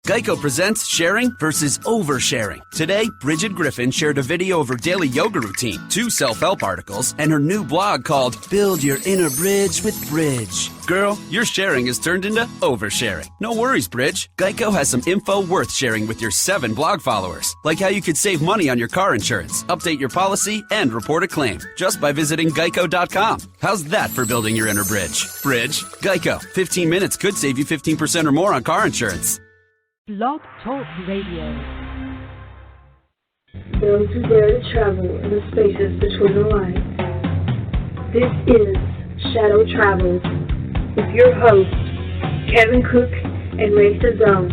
Geico presents Sharing versus Oversharing. Today, Bridget Griffin shared a video of her daily yoga routine, 2 self-help articles, and her new blog called Build Your Inner Bridge with Bridge. Girl, your sharing has turned into oversharing. No worries, Bridge. Geico has some info worth sharing with your 7 blog followers, like how you could save money on your car insurance, update your policy, and report a claim just by visiting geico.com. How's that for building your inner bridge? Bridge? Geico. 15 minutes could save you 15% or more on car insurance. Blog Talk Radio. Those who dare to travel in the spaces between the lines. This is Shadow Travels with your hosts, Kevin Cook and Ray Cezone.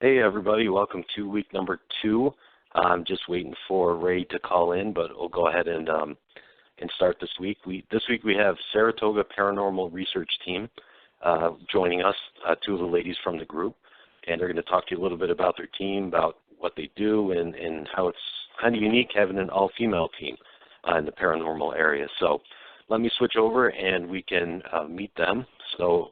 Hey everybody, welcome to week number 2. I'm just waiting for Ray to call in, but we'll go ahead and start this week. This week we have Saratoga Paranormal Research Team joining us, 2 of the ladies from the group, and they're going to talk to you a little bit about their team, about what they do, and how it's kind of unique having an all-female team in the paranormal area. So let me switch over and we can meet them. So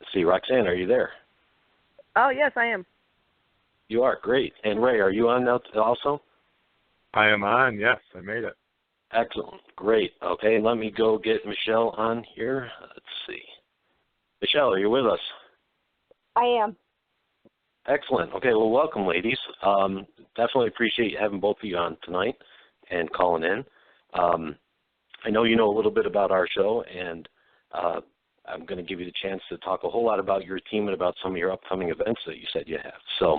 let's see, Roxanne, are you there? Oh, yes, I am. You are, great. And Ray, are you on now also? I am on, yes, I made it. Excellent, great. Okay, let me go get Michelle on here. Let's see. Michelle, are you with us? I am. Excellent. Okay, well, welcome, ladies. Definitely appreciate having both of you on tonight and calling in. I know you know a little bit about our show, and I'm going to give you the chance to talk a whole lot about your team and about some of your upcoming events that you said you have. So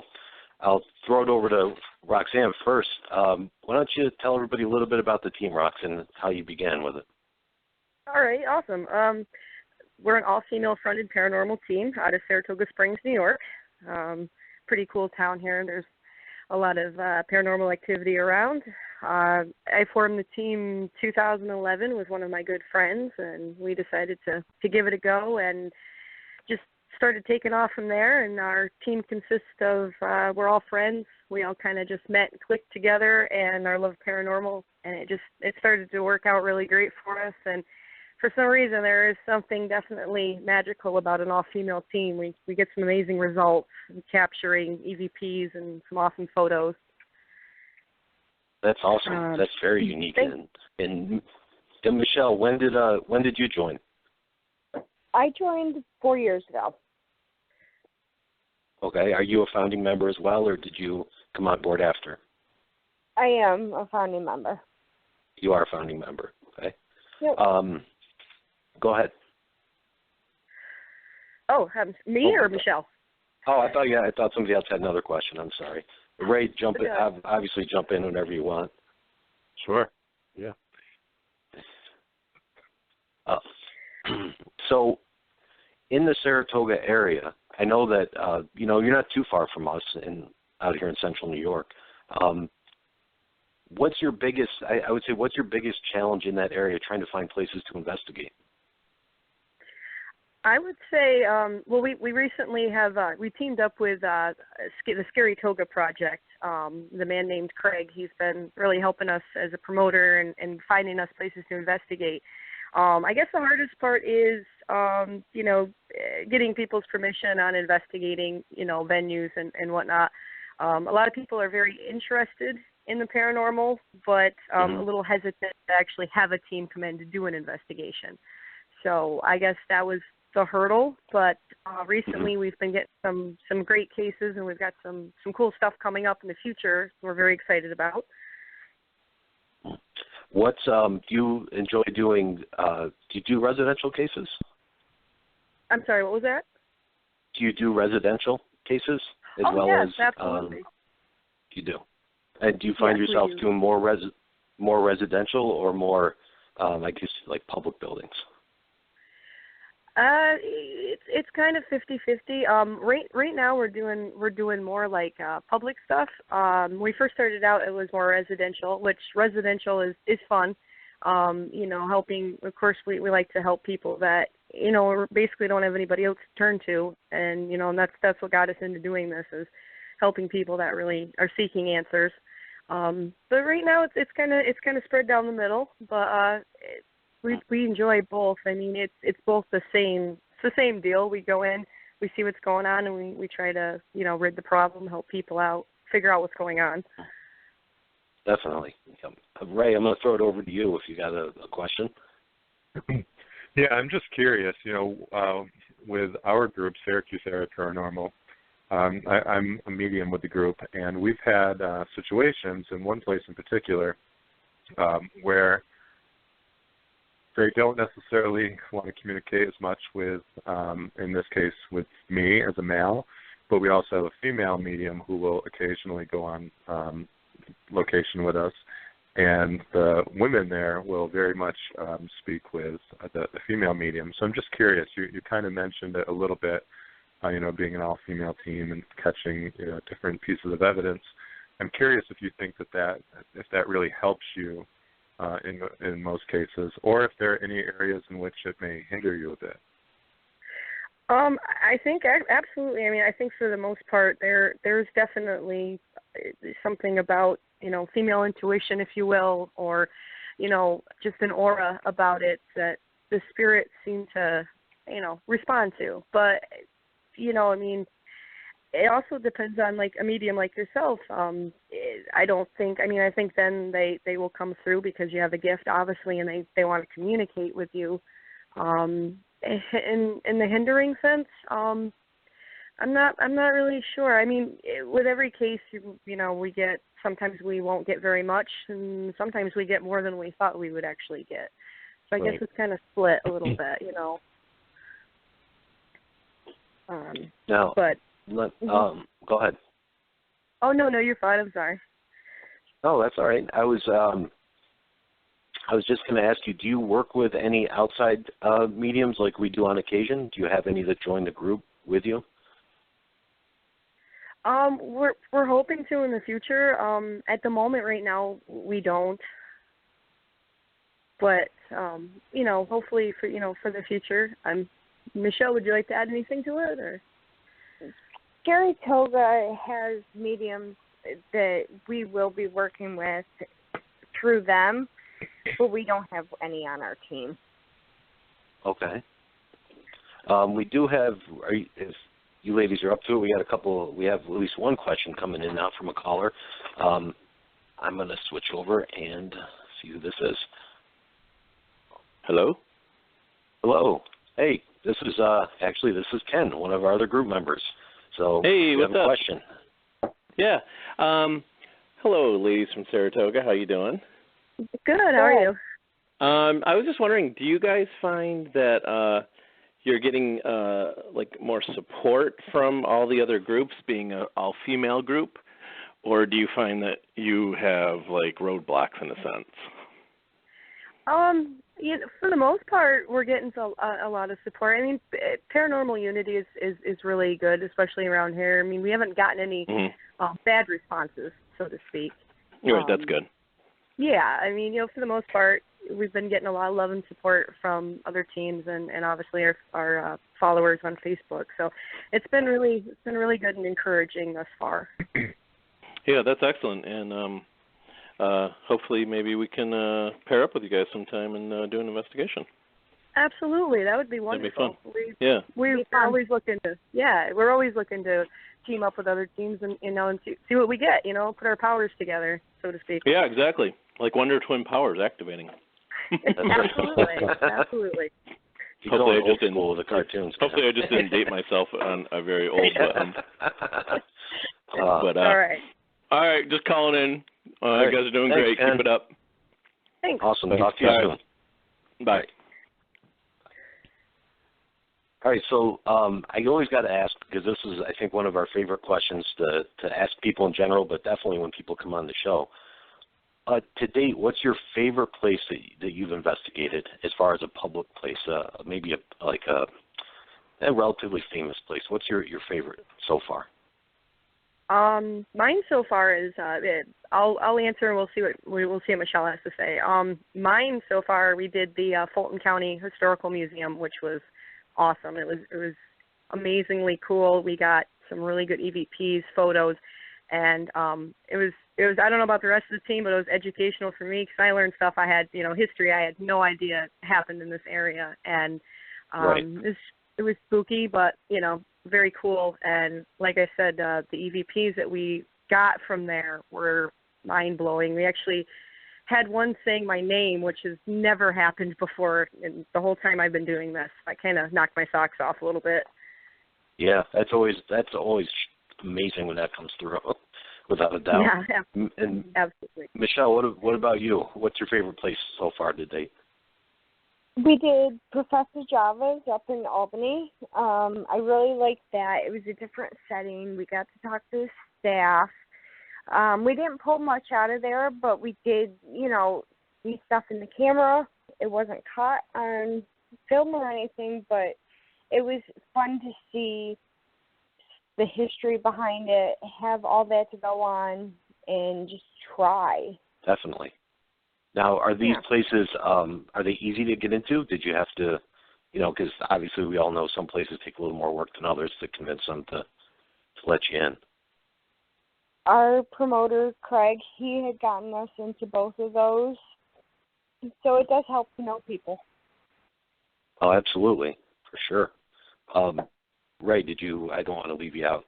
I'll throw it over to Roxanne first. Why don't you tell everybody a little bit about the team, Roxanne, how you began with it? All right, awesome. We're an all-female fronted paranormal team out of Saratoga Springs, New York. Pretty cool town here. There's a lot of paranormal activity around. I formed the team 2011 with one of my good friends, and we decided to give it a go and just started taking off from there. And our team consists of, we're all friends. We all kind of just met and clicked together and our love of paranormal, and it started to work out really great for us. And for some reason, there is something definitely magical about an all-female team. We get some amazing results capturing EVPs and some awesome photos. That's awesome. That's very unique. And Michelle, when did you join? I joined 4 years ago. Okay. Are you a founding member as well, or did you come on board after? I am a founding member. You are a founding member. Okay. Yep. Go ahead. Oh, me or Michelle? Oh, I thought somebody else had another question. I'm sorry. Ray, obviously jump in whenever you want. Sure. Yeah. So, in the Saratoga area, I know that you're not too far from us out here in Central New York. What's your biggest? I would say, what's your biggest challenge in that area, trying to find places to investigate? I would say, we recently have, we teamed up with the Saratoga Project. The man named Craig, he's been really helping us as a promoter and finding us places to investigate. I guess the hardest part is, getting people's permission on investigating, venues and whatnot. A lot of people are very interested in the paranormal, but a little hesitant to actually have a team come in to do an investigation. So I guess that was the hurdle, but recently we've been getting some great cases, and we've got some cool stuff coming up in the future we're very excited about. What do you enjoy doing? Do you do residential cases? I'm sorry, what was that? Do you do residential cases as well yes, as? Absolutely. You do. And do you find yourself doing more residential or more, like public buildings? It's kind of 50-50. Right now we're doing more like public stuff. When we first started out, it was more residential, which residential is fun. Helping. Of course, we like to help people that we basically don't have anybody else to turn to, and and that's what got us into doing this, is helping people that really are seeking answers. But right now it's kind of spread down the middle, but we enjoy both. I mean, it's both the same. It's the same deal. We go in, we see what's going on, and we try to rid the problem, help people out, figure out what's going on. Definitely. Ray, I'm going to throw it over to you if you got a question. Yeah, I'm just curious, with our group, Syracuse Paranormal, I'm a medium with the group, and we've had situations in one place in particular where they don't necessarily want to communicate as much with, in this case, with me as a male, but we also have a female medium who will occasionally go on location with us, and the women there will very much speak with the female medium. So I'm just curious, you kind of mentioned it a little bit, being an all-female team and catching different pieces of evidence. I'm curious if you think if that really helps you in most cases, or if there are any areas in which it may hinder you a bit. I think absolutely. I mean, I think for the most part, there's definitely something about female intuition, if you will, or just an aura about it that the spirits seem to respond to. But I mean, it also depends on like a medium like yourself. I think then they will come through because you have a gift, obviously, and they want to communicate with you. In the hindering sense, I'm not really sure. I mean, with every case, we get, sometimes we won't get very much, and sometimes we get more than we thought we would actually get. So I guess it's kind of split a little bit, Now, but go ahead. Oh no, you're fine. I'm sorry. Oh, that's all right. I was just going to ask you, do you work with any outside mediums like we do on occasion? Do you have any that join the group with you? We're hoping to in the future. At the moment, right now, we don't. But hopefully for the future. Michelle, would you like to add anything to it, or? Saratoga has mediums that we will be working with through them, but we don't have any on our team. Okay. We do have, if you ladies are up to it, we have at least one question coming in now from a caller. I'm going to switch over and see who this is. Hello? Hello. Hey, this is Ken, one of our other group members. So, hey, what's have a up? question. Yeah. Hello, ladies from Saratoga. How you doing? Good. How are you? I was just wondering, do you guys find that you're getting more support from all the other groups, being an all-female group, or do you find that you have roadblocks in a sense? For the most part, we're getting a lot of support. I mean, paranormal unity is really good, especially around here. I mean, we haven't gotten any bad responses, so to speak. Right, that's good. Yeah, I mean, for the most part, we've been getting a lot of love and support from other teams and obviously our followers on Facebook. So it's been really good and encouraging thus far. Yeah, that's excellent, and hopefully maybe we can pair up with you guys sometime and do an investigation. Absolutely, that would be wonderful. That'd be fun. We're always looking to team up with other teams and see what we get. Put our powers together, so to speak. Yeah, exactly. Like Wonder Twin powers activating. Absolutely. Hopefully I just didn't the cartoons. Hopefully I just didn't date myself on a very old button. But all right, just calling in. You guys are doing great. Ken. Keep it up. Thanks. Awesome. Talk to you soon. Bye. All right, so I always got to ask, because this is, I think, one of our favorite questions to ask people in general, but definitely when people come on the show. To date, what's your favorite place that you've investigated as far as a public place, maybe a relatively famous place? What's your favorite so far? Mine so far is I'll answer and we'll see what Michelle has to say. Mine so far, we did the Fulton County Historical Museum, which was awesome. It was amazingly cool. We got some really good EVPs, photos, and it was I don't know about the rest of the team, but it was educational for me because I learned stuff I had, history I had no idea happened in this area, and Right. it was spooky, but very cool. And like I said, the EVPs that we got from there were mind blowing. We actually had one saying my name, which has never happened before in the whole time I've been doing this. I kind of knocked my socks off a little bit. Yeah, that's always amazing when that comes through, without a doubt. Yeah, And absolutely. Michelle, what about you? What's your favorite place so far to date? We did Professor Java's up in Albany. I really liked that. It was a different setting. We got to talk to the staff. We didn't pull much out of there, but we did, see stuff in the camera. It wasn't caught on film or anything, but it was fun to see the history behind it, have all that to go on, and just try. Definitely. Now, are these places, are they easy to get into? Did you have to, because obviously we all know some places take a little more work than others to convince them to let you in. Our promoter, Craig, he had gotten us into both of those, so it does help to know people. Oh, absolutely, for sure. Ray, I don't want to leave you out.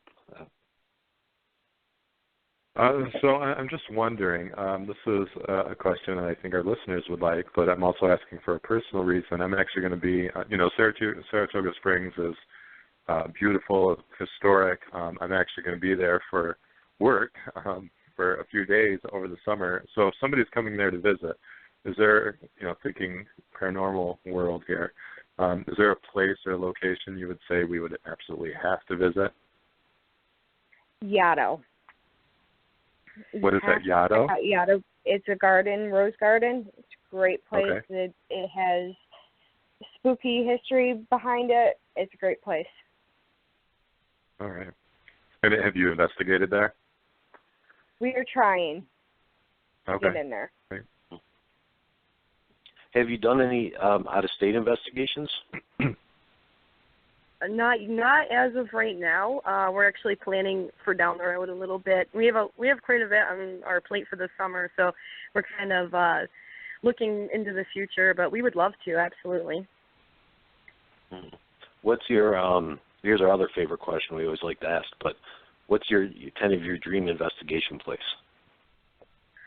So I'm just wondering, this is a question that I think our listeners would like, but I'm also asking for a personal reason. I'm actually going to be, Saratoga Springs is beautiful, historic. I'm actually going to be there for work for a few days over the summer. So if somebody's coming there to visit, is there, thinking paranormal world here, is there a place or a location you would say we would absolutely have to visit? Yaddo. What is that, Yaddo? Yaddo. It's a garden, rose garden. It's a great place. Okay. It has spooky history behind it. It's a great place. All right. And have you investigated there? We are trying to Okay. get in there. Great. Have you done any out-of-state investigations? Not as of right now. We're actually planning for down the road a little bit. We have quite a bit on our plate for the summer, so we're kind of looking into the future. But we would love to, absolutely. What's your here's our other favorite question we always like to ask, but what's your kind of your dream investigation place?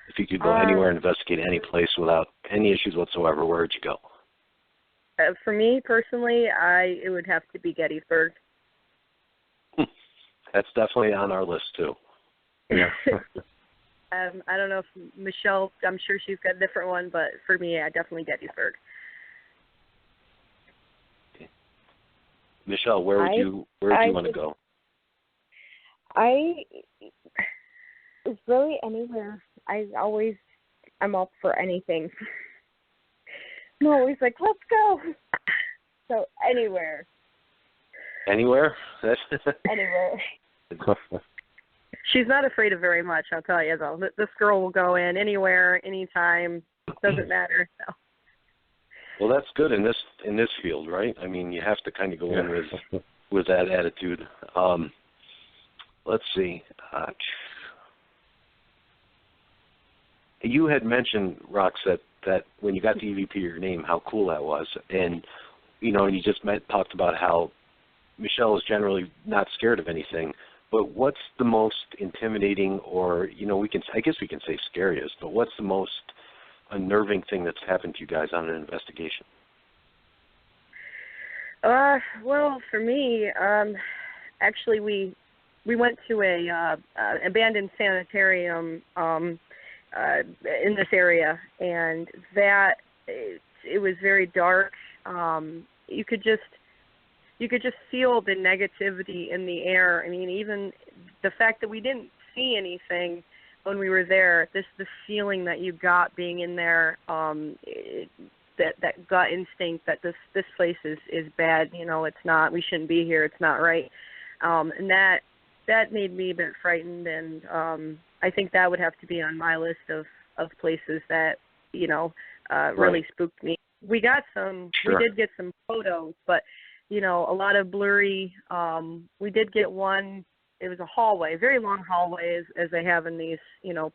If you could go anywhere and investigate any place without any issues whatsoever, where would you go? For me personally, it would have to be Gettysburg. That's definitely on our list too. Yeah. I don't know if Michelle, I'm sure she's got a different one, but for me, definitely Gettysburg. Okay. Michelle, where would you want to go? It's really anywhere. I'm up for anything. I'm always like, let's go. So anywhere. Anywhere? Anywhere. She's not afraid of very much, I'll tell you, though. This girl will go in anywhere, anytime. Doesn't matter. So. Well, that's good in this field, right? I mean, you have to kind of go in with that attitude. Let's see. You had mentioned, Rox, that when you got the EVP your name, how cool that was, and you just talked about how Michelle is generally not scared of anything. But what's the most intimidating, or I guess we can say scariest, but what's the most unnerving thing that's happened to you guys on an investigation? Well, for me, actually, we went to a abandoned sanitarium in this area, and it was very dark. You could just feel the negativity in the air. I mean, even the fact that we didn't see anything when we were there, the feeling that you got being in there, that gut instinct that this place is bad. It's not. We shouldn't be here. It's not right. And that made me a bit frightened, and I think that would have to be on my list of places that really spooked me. We got some. Sure. We did get some photos, but a lot of blurry. We did get one. It was a hallway, a very long hallway, as they have in these,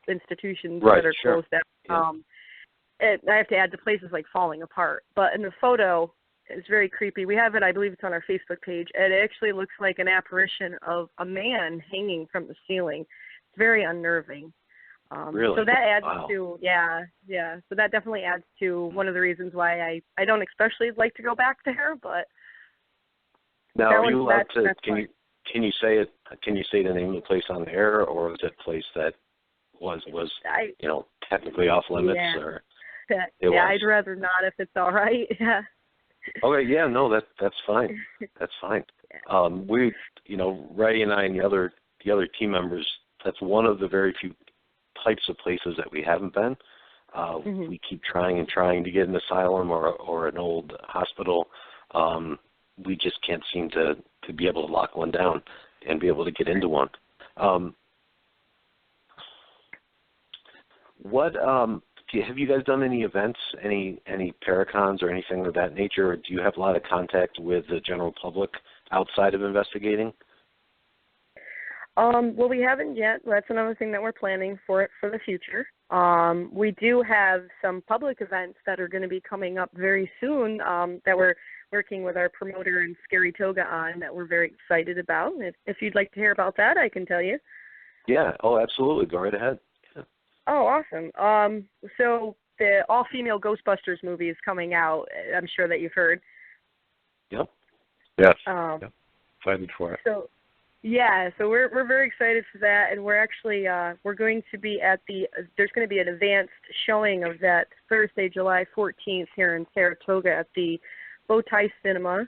institutions that are closed down. I have to add to places like falling apart. But in the photo, it's very creepy. We have it, I believe it's on our Facebook page. It actually looks like an apparition of a man hanging from the ceiling. It's very unnerving. Really? So that adds to, so that definitely adds to one of the reasons why I don't especially like to go back there, but. Now, are you allowed to, can you say it, can you say the name of the place on the air, or was it a place that was technically off limits, or? I'd rather not if it's all right. Yeah. Okay, yeah, no, that's fine. That's fine. We, Ray and I and the other team members, that's one of the very few types of places that we haven't been. We keep trying to get an asylum or an old hospital. We just can't seem to be able to lock one down and be able to get into one. Have you guys done any events, any paracons or anything of that nature, or do you have a lot of contact with the general public outside of investigating? Well, we haven't yet. That's another thing that we're planning for the future. We do have some public events that are going to be coming up very soon that we're working with our promoter in Saratoga on, that we're very excited about. If you'd like to hear about that, I can tell you. Yeah. Oh, absolutely. Go right ahead. Yeah. Oh, awesome. So the all-female Ghostbusters movie is coming out. I'm sure that you've heard. Yep. Yes. Excited for it. So we're very excited for that, and we're actually we're going to be there's going to be an advanced showing of that Thursday, July 14th here in Saratoga at the Bowtie Cinema,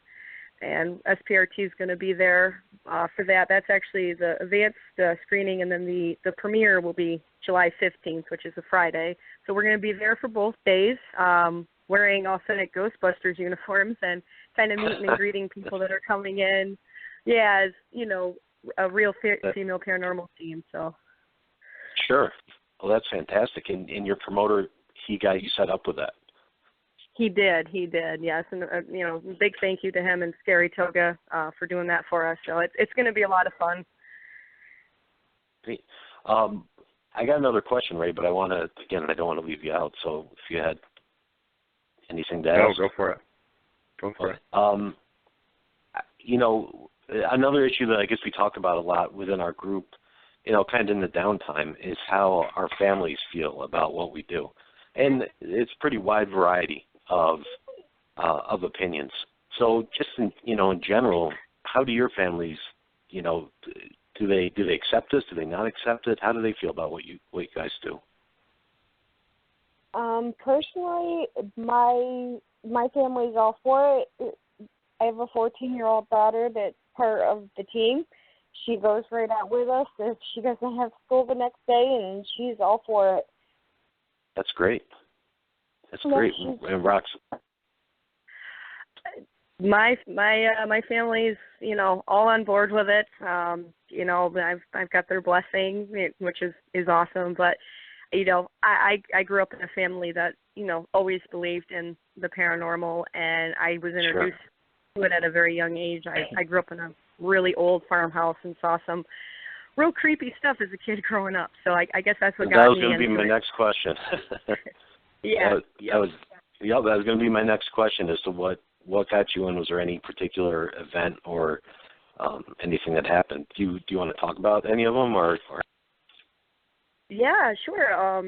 and SPRT is going to be there for that. That's actually the advanced screening, and then the premiere will be July 15th, which is a Friday. So we're going to be there for both days, wearing authentic Ghostbusters uniforms and kind of meeting and greeting people that are coming in. Yeah, as a real female paranormal team. So. Sure. Well, that's fantastic. And your promoter, he got you set up with that. He did, yes. And, big thank you to him and Saratoga for doing that for us. So it's going to be a lot of fun. Great. I got another question, Ray, but I don't want to leave you out. So if you had anything to ask. No, go for it. Another issue that I guess we talked about a lot within our group, kind of in the downtime, is how our families feel about what we do. And it's pretty wide variety of opinions. So just in general, how do your families, do they accept this? Do they not accept it? How do they feel about what you guys do? Personally, my family's all for it. I have a 14-year-old daughter that's part of the team. She goes right out with us if she doesn't have school the next day, and she's all for it. That's great. That's great. And Rox? My family's all on board with it. I've got their blessing, which is awesome. But I grew up in a family that always believed in the paranormal, and I was introduced to it at a very young age. I grew up in a really old farmhouse and saw some real creepy stuff as a kid growing up. So I guess that's what got me into it. That was going to be my next question. That was going to be my next question as to what got you in. Was there any particular event or anything that happened? Do you want to talk about any of them or? Yeah, sure.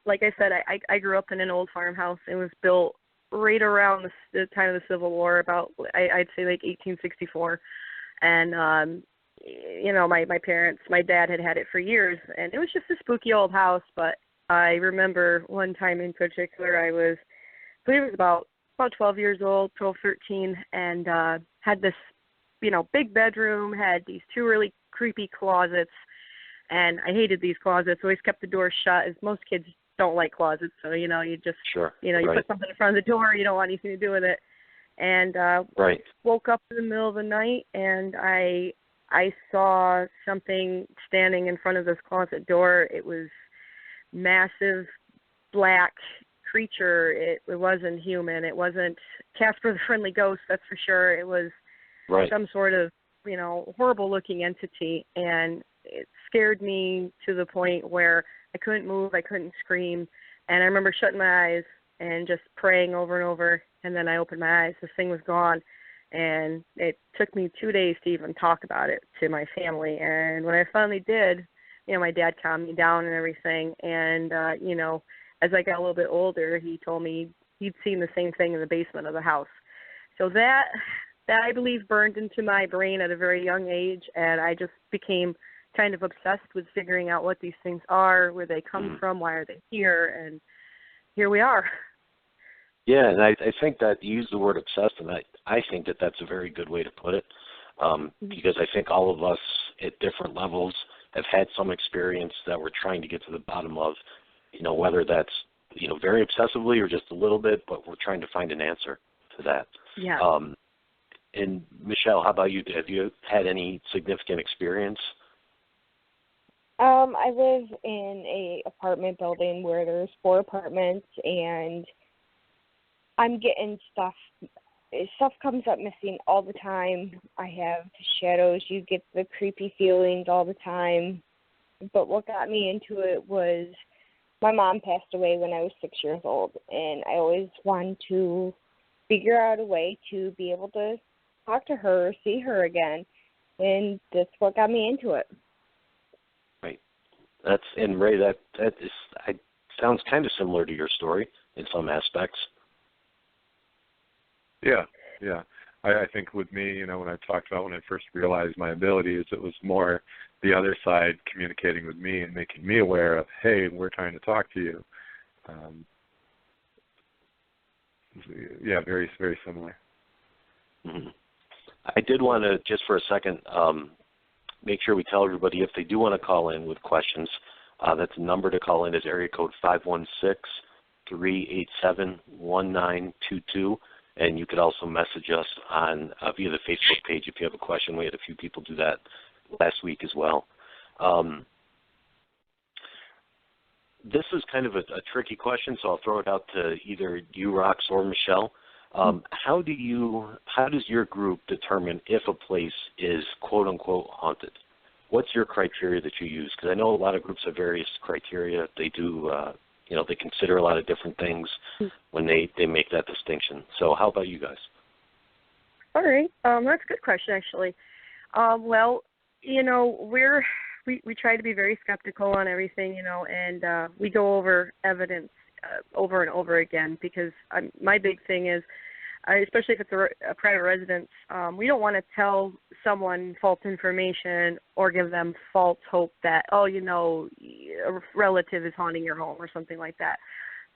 Like I said, I grew up in an old farmhouse. It was built right around the time of the Civil War, about I'd say like 1864, and my parents, my dad had it for years, and it was just a spooky old house. But I remember one time in particular, I believe it was about 12 years old, 12, 13, and had this big bedroom, had these two really creepy closets, and I hated these closets. Always kept the door shut, as most kids don't like closets, so you just you put something in front of the door, you don't want anything to do with it. And woke up in the middle of the night, and I saw something standing in front of this closet door. It was massive, black, creature. It wasn't human. It wasn't Casper the Friendly Ghost, that's for sure. It was some sort of, horrible-looking entity, and it scared me to the point where I couldn't move, I couldn't scream, and I remember shutting my eyes and just praying over and over, and then I opened my eyes. This thing was gone, and it took me 2 days to even talk about it to my family, and when I finally did, my dad calmed me down and everything, and, as I got a little bit older, he told me he'd seen the same thing in the basement of the house. So that I believe burned into my brain at a very young age, and I just became kind of obsessed with figuring out what these things are, where they come from, why are they here, and here we are. Yeah, and I think that you use the word obsessed, and I think that that's a very good way to put it, because I think all of us at different levels have had some experience that we're trying to get to the bottom of, whether that's, very obsessively or just a little bit, but we're trying to find an answer to that. Yeah. And Michelle, how about you? Have you had any significant experience? I live in a apartment building where there's 4 apartments, and I'm getting stuff comes up missing all the time. I have shadows. You get the creepy feelings all the time. But what got me into it was my mom passed away when I was 6 years old, and I always wanted to figure out a way to be able to talk to her or see her again, and that's what got me into it. Right. And Ray, that sounds kind of similar to your story in some aspects. Yeah. I think with me, when I talked about when I first realized my abilities, it was more the other side communicating with me and making me aware of, hey, we're trying to talk to you. Very, very similar. Mm-hmm. I did want to, just for a second, make sure we tell everybody if they do want to call in with questions, that's the number to call in is area code 516-387-1922. And you could also message us on via the Facebook page if you have a question. We had a few people do that last week as well. This is kind of a tricky question, so I'll throw it out to either you, Rox, or Michelle. How does your group determine if a place is quote unquote haunted? What's your criteria that you use? Because I know a lot of groups have various criteria. They do, they consider a lot of different things when they make that distinction. So how about you guys? All right, that's a good question actually. We try to be very skeptical on everything, and we go over evidence over and over again because my big thing is, especially if it's a private residence, we don't want to tell someone false information or give them false hope that, a relative is haunting your home or something like that.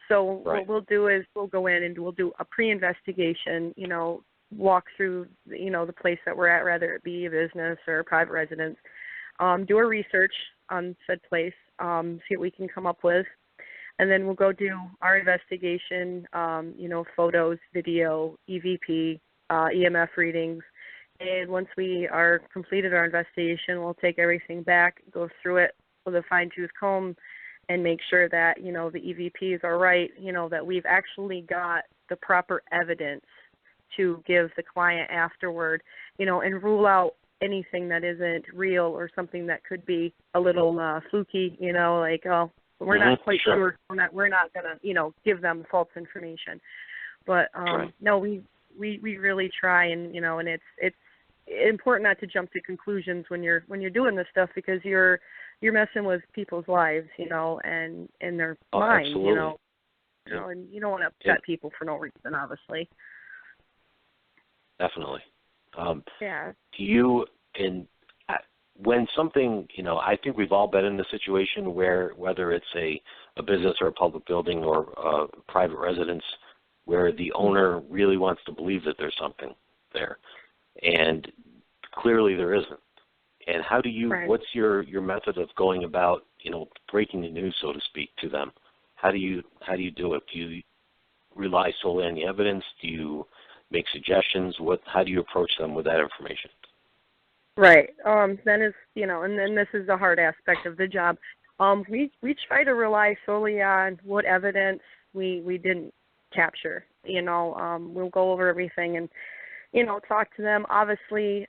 So What we'll do is we'll go in and we'll do a pre-investigation, walk through, the place that we're at, whether it be a business or a private residence, do a research on said place, see what we can come up with. And then we'll go do our investigation, photos, video, EVP, EMF readings. And once we are completed our investigation, we'll take everything back, go through it with a fine-tooth comb, and make sure that, the EVPs are right, that we've actually got the proper evidence to give the client afterward, and rule out anything that isn't real or something that could be a little fluky, we're not quite sure. We're not gonna, give them false information. But no, we really try, and and it's important not to jump to conclusions when you're doing this stuff, because you're messing with people's lives, and their mind, absolutely. And you don't want to upset people for no reason, obviously. Definitely. Yeah. Do you, when something, I think we've all been in the situation where, whether it's a business or a public building or a private residence, where the owner really wants to believe that there's something there, and clearly there isn't. And how do you, what's your method of going about, breaking the news, so to speak, to them? How do you do it? Do you rely solely on the evidence? Do you make suggestions? How do you approach them with that information? Right. Then is, and then this is the hard aspect of the job. We try to rely solely on what evidence we didn't capture. We'll go over everything and, talk to them. Obviously,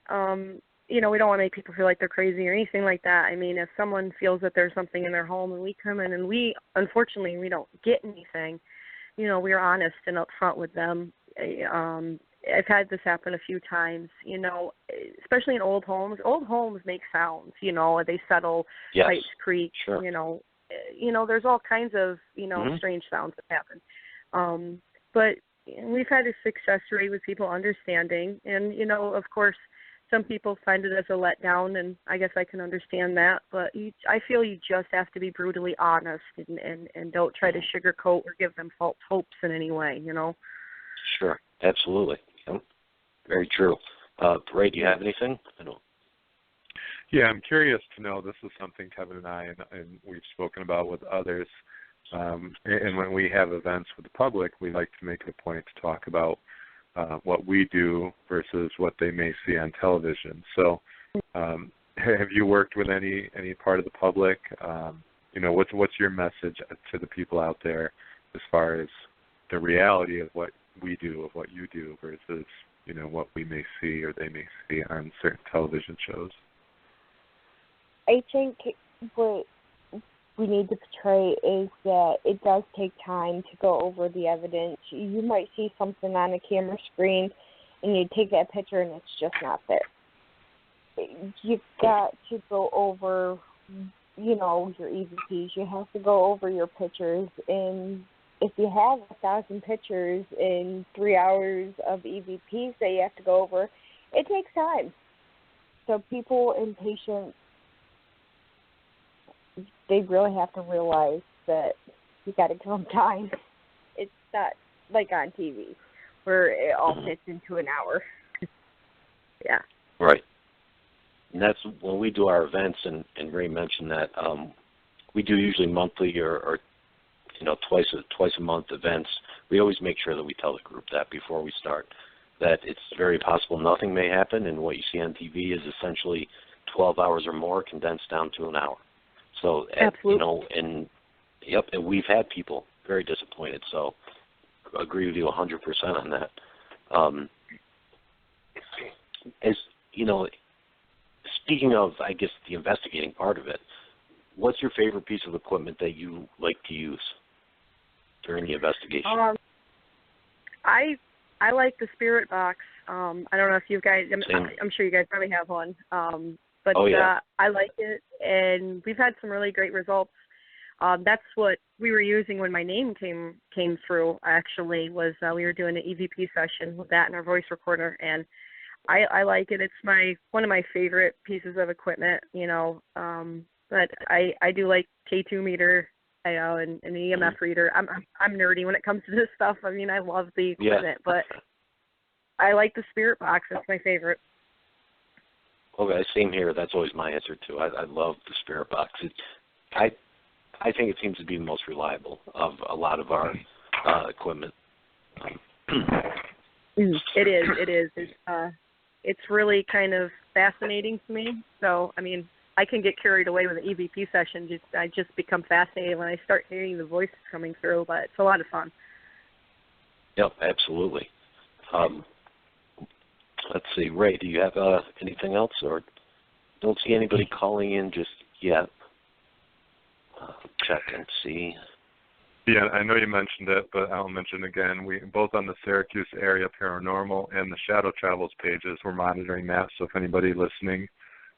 we don't want to make people feel like they're crazy or anything like that. I mean, if someone feels that there's something in their home and we come in and unfortunately, we don't get anything, we're honest and upfront with them. I've had this happen a few times, especially in old homes. Old homes make sounds, they settle, yes. pipes creak, sure. There's all kinds of, strange sounds that happen. But we've had a success rate with people understanding. And, of course, some people find it as a letdown, and I guess I can understand that. But I feel you just have to be brutally honest and don't try to sugarcoat or give them false hopes in any way, Sure, absolutely. Very true. Ray, do you have anything? I don't. Yeah, I'm curious to know, this is something Kevin and I, and we've spoken about with others, and when we have events with the public, we like to make it a point to talk about what we do versus what they may see on television. So have you worked with any part of the public? What's your message to the people out there as far as the reality of what we do, of what you do, versus, what we may see or they may see on certain television shows? I think what we need to portray is that it does take time to go over the evidence. You might see something on a camera screen and you take that picture and it's just not there. You've got to go over, your EVPs. You have to go over your pictures, and if you have 1,000 pictures in 3 hours of EVPs that you have to go over, it takes time. So people and patients, they really have to realize that you got to give them time. It's not like on TV where it all fits into an hour. Yeah. Right. And that's when we do our events, and Ray mentioned that we do usually monthly or twice a month events. We always make sure that we tell the group that before we start, that it's very possible nothing may happen, and what you see on TV is essentially 12 hours or more condensed down to an hour. So, absolutely. and we've had people very disappointed. So, agree with you 100% on that. Speaking of, I guess, the investigating part of it, what's your favorite piece of equipment that you like to use during the investigation? I like the spirit box. I don't know if you guys, I'm sure you guys probably have one. But I like it, and we've had some really great results. That's what we were using when my name came through, actually, was we were doing an EVP session with that in our voice recorder, and I like it. It's one of my favorite pieces of equipment, but I do like K2 meter, and an EMF reader. I'm nerdy when it comes to this stuff. I mean, I love the equipment, but I like the spirit box. That's my favorite. Okay, same here. That's always my answer too. I love the spirit box. I think it seems to be the most reliable of a lot of our equipment. It is. It's really kind of fascinating to me. So, I mean, I can get carried away with an EVP session. I just become fascinated when I start hearing the voices coming through, but it's a lot of fun. Yep, absolutely. Let's see, Ray, do you have anything else, or don't see anybody calling in just yet? Check and see. Yeah, I know you mentioned it, but I'll mention again. We both on the Syracuse Area Paranormal and the Shadow Travels pages, we're monitoring that. So if anybody listening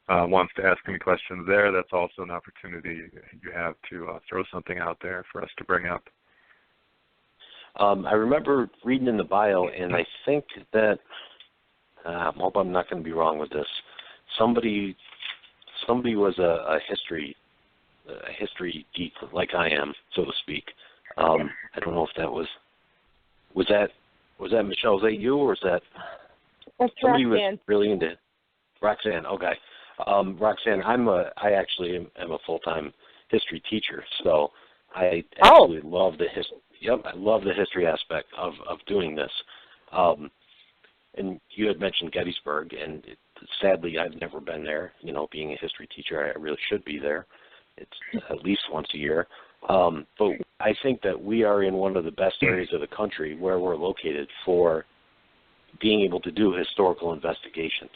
wants to ask any questions there, that's also an opportunity you have to throw something out there for us to bring up. I remember reading in the bio, and I think that I hope I'm not going to be wrong with this. Somebody was a history geek like I am, so to speak. I don't know if that was that Michelle? Was that you, or was that somebody Roxanne. was really into Roxanne? Okay, Roxanne, I actually am a full-time history teacher, so I absolutely love the history. Yep, I love the history aspect of doing this. And you had mentioned Gettysburg, and sadly I've never been there. Being a history teacher, I really should be there. It's at least once a year. But I think that we are in one of the best areas of the country where we're located for being able to do historical investigations.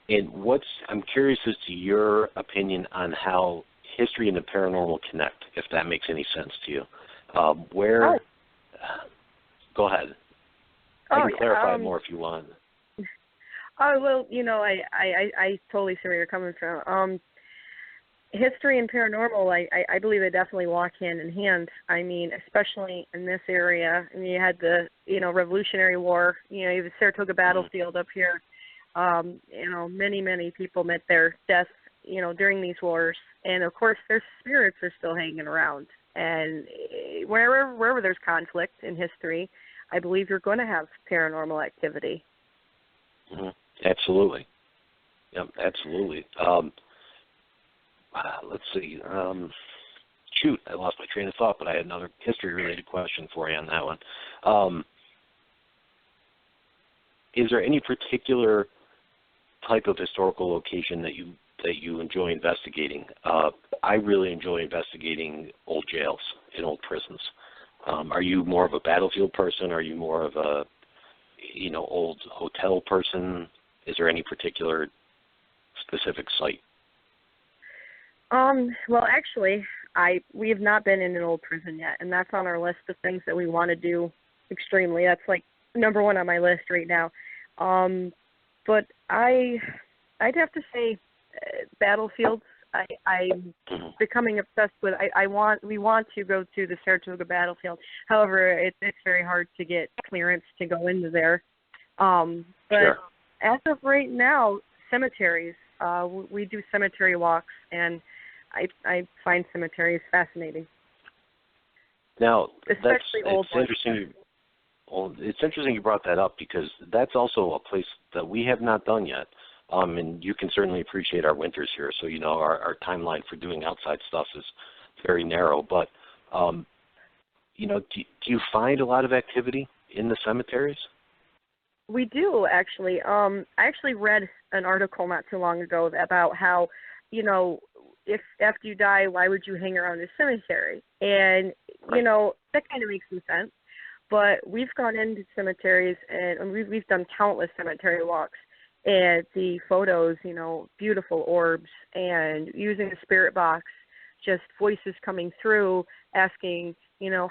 And I'm curious as to your opinion on how history and the paranormal connect, if that makes any sense to you. Go ahead. I can clarify more if you want. Oh, well, I totally see where you're coming from. History and paranormal, I believe they definitely walk hand in hand. I mean, especially in this area. I mean, you had the, Revolutionary War. You have the Saratoga battlefield up here. Many, many people met their death, during these wars. And, of course, their spirits are still hanging around. And wherever there's conflict in history, I believe you're going to have paranormal activity. Mm-hmm. Absolutely. Yep, absolutely. Let's see. Shoot, I lost my train of thought, but I had another history-related question for you on that one. Is there any particular type of historical location that you enjoy investigating? I really enjoy investigating old jails and old prisons. Are you more of a battlefield person? Are you more of a, old hotel person? Is there any particular specific site? Well, actually, we have not been in an old prison yet, and that's on our list of things that we want to do extremely. That's like number one on my list right now. But I'd have to say battlefields. I'm becoming obsessed with. We want to go to the Saratoga battlefield. However, it's very hard to get clearance to go into there. But sure. As of right now, cemeteries. We do cemetery walks, and I find cemeteries fascinating. Now, especially old ones. Interesting. Well, it's interesting you brought that up because that's also a place that we have not done yet. And you can certainly appreciate our winters here, so our timeline for doing outside stuff is very narrow. But do you find a lot of activity in the cemeteries? We do, actually. I actually read an article not too long ago about how, if after you die, why would you hang around a cemetery? And, that kind of makes some sense. But we've gone into cemeteries, and we've done countless cemetery walks. And the photos, beautiful orbs, and using the spirit box, just voices coming through asking,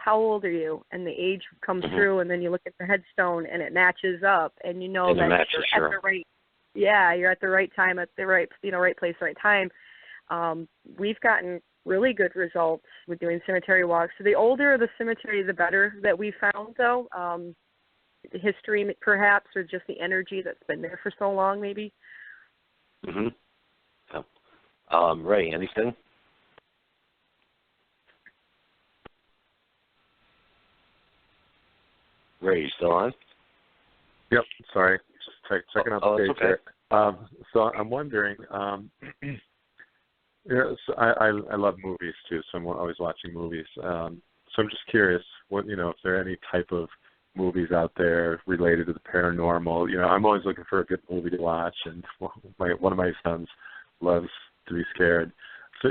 how old are you? And the age comes through, and then you look at the headstone, and it matches up, and that you're at the right. Yeah, you're at the right time, at the right, right place, right time. We've gotten really good results with doing cemetery walks. So the older the cemetery, the better that we found, though. The history, perhaps, or just the energy that's been there for so long, maybe. Mm-hmm. Yeah. Ray, anything? Ray, you still on? Yep. Sorry, just checking out the page okay. here. So I'm wondering. I love movies too, so I'm always watching movies. So I'm just curious, if there are any type of movies out there related to the paranormal. I'm always looking for a good movie to watch, and one of my sons loves to be scared. So,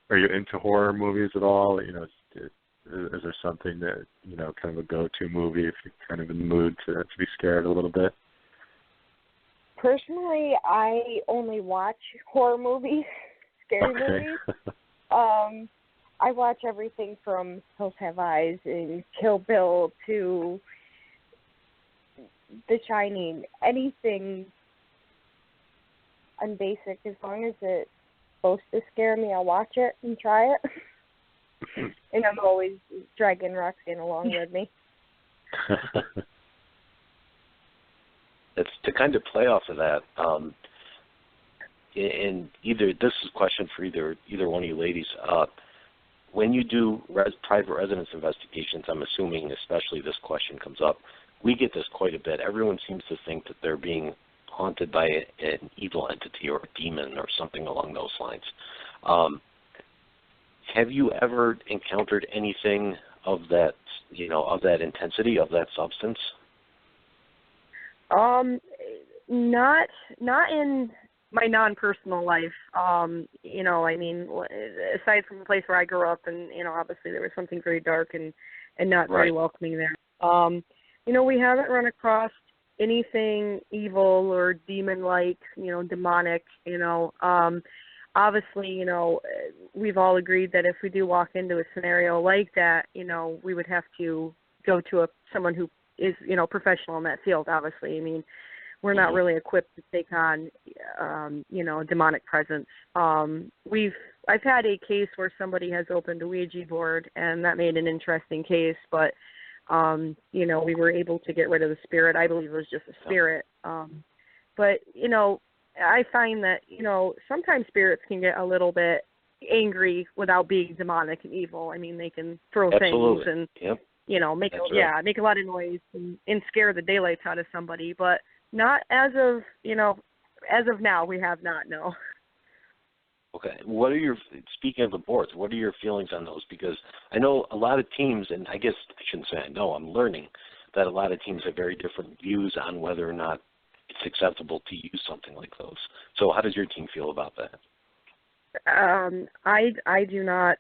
are you into horror movies at all? Is there something that kind of a go-to movie if you're kind of in the mood to be scared a little bit? Personally, I only watch horror movies, scary movies. I watch everything from Hills Have Eyes and Kill Bill to The Shining. Anything. I'm basic. As long as it's supposed to scare me, I'll watch it and try it. And I'm always dragging Roxanne along with me. It's to kind of play off of that. And this is a question for either one of you ladies. When you do private residence investigations, I'm assuming especially this question comes up. We get this quite a bit. Everyone seems to think that they're being haunted by an evil entity or a demon or something along those lines. Have you ever encountered anything of that, of that intensity, of that substance? Not in my non-personal life. You know, I mean, aside from the place where I grew up, and you know, obviously there was something very dark and not very welcoming there. You know, we haven't run across anything evil or demon-like, you know, demonic. You know, obviously, you know, we've all agreed that if we do walk into a scenario like that, you know, we would have to go to someone who is, you know, professional in that field. Obviously, I mean, we're not really equipped to take on, you know, demonic presence. I've had a case where somebody has opened a Ouija board, and that made an interesting case, but, you know, we were able to get rid of the spirit. I believe it was just a spirit. But, you know, I find that, you know, sometimes spirits can get a little bit angry without being demonic and evil. I mean, they can throw things and, you know, make a lot of noise and scare the daylights out of somebody, but not as of, you know, as of now, we have not, no. Okay. Speaking of the boards, what are your feelings on those? Because I know a lot of teams, and I guess I shouldn't say I know, I'm learning that a lot of teams have very different views on whether or not it's acceptable to use something like those. So how does your team feel about that? I do not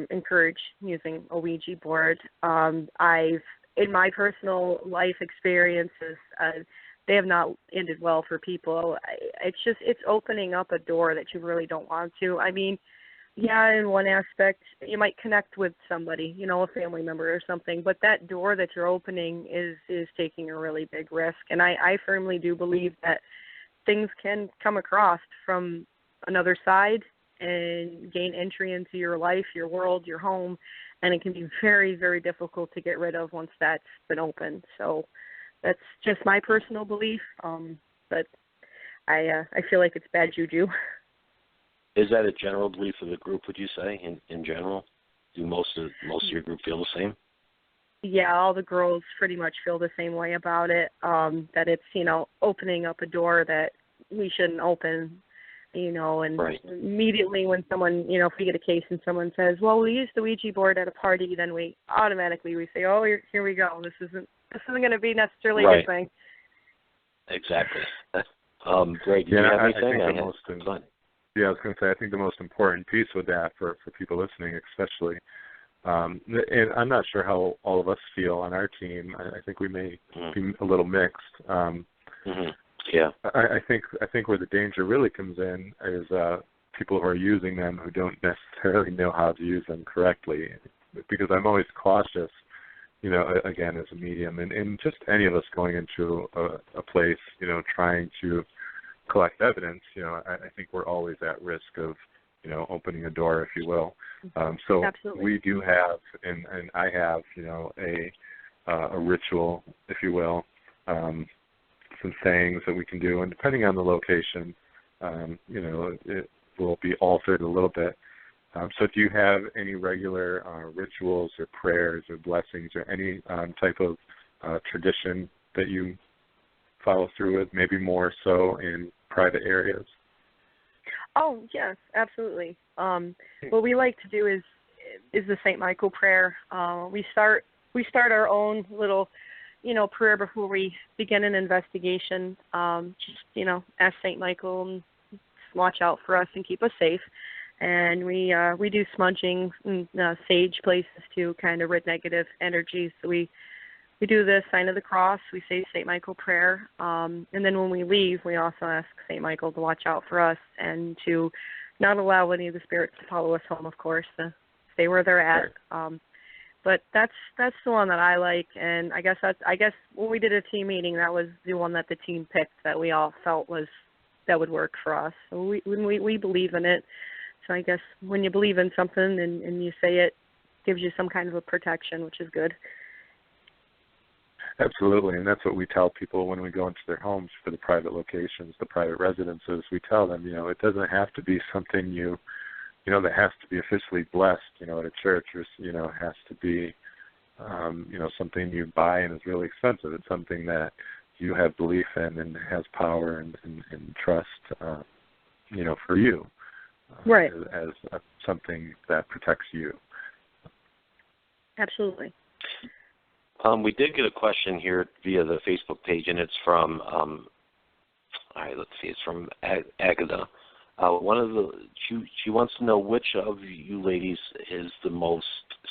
encourage using a Ouija board. In my personal life experiences, they have not ended well for people. It's opening up a door that you really don't want to. I mean, yeah, in one aspect, you might connect with somebody, you know, a family member or something, but that door that you're opening is taking a really big risk. And I firmly do believe that things can come across from another side and gain entry into your life, your world, your home, and it can be very, very difficult to get rid of once that's been opened. So that's just my personal belief, but I feel like it's bad juju. Is that a general belief of the group, would you say, in general? Do most of your group feel the same? Yeah, all the girls pretty much feel the same way about it, that it's, you know, opening up a door that we shouldn't open, you know, and immediately when someone, you know, if we get a case and someone says, well, we used the Ouija board at a party, then we say, oh, here we go. This isn't going to be necessarily a good thing. Exactly. Great. Do you have anything? I was going to say, I think the most important piece with that for people listening especially, and I'm not sure how all of us feel on our team. I think we may be a little mixed. Yeah. I think where the danger really comes in is people who are using them who don't necessarily know how to use them correctly. Because I'm always cautious, you know, again, as a medium, and just any of us going into a place, you know, trying to collect evidence, you know, I think we're always at risk of, you know, opening a door, if you will. So we do have, and I have, you know, a ritual, if you will, some sayings that we can do, and depending on the location, you know, it will be altered a little bit. So do you have any regular rituals or prayers or blessings or any type of tradition that you follow through with, maybe more so in private areas? Oh, yes, absolutely. What we like to do is the St. Michael prayer. We start our own little, you know, prayer before we begin an investigation. Just, you know, ask St. Michael and watch out for us and keep us safe. And we do smudging and sage places to kind of rid negative energies. So we do the sign of the cross. We say St. Michael prayer. And then when we leave, we also ask St. Michael to watch out for us and to not allow any of the spirits to follow us home, of course, to stay where they're at. But that's the one that I like, and I guess when we did a team meeting, that was the one that the team picked that we all felt that would work for us. So we believe in it. So I guess when you believe in something and you say it, gives you some kind of a protection, which is good. Absolutely, and that's what we tell people when we go into their homes for the private locations, the private residences. We tell them, you know, it doesn't have to be something you know, that has to be officially blessed, you know, at a church, or, you know, it has to be, you know, something you buy and is really expensive. It's something that you have belief in and has power and trust, you know, for you. As something that protects you. Absolutely. We did get a question here via the Facebook page, and it's from All right, let's see. It's from Agatha. She wants to know which of you ladies is the most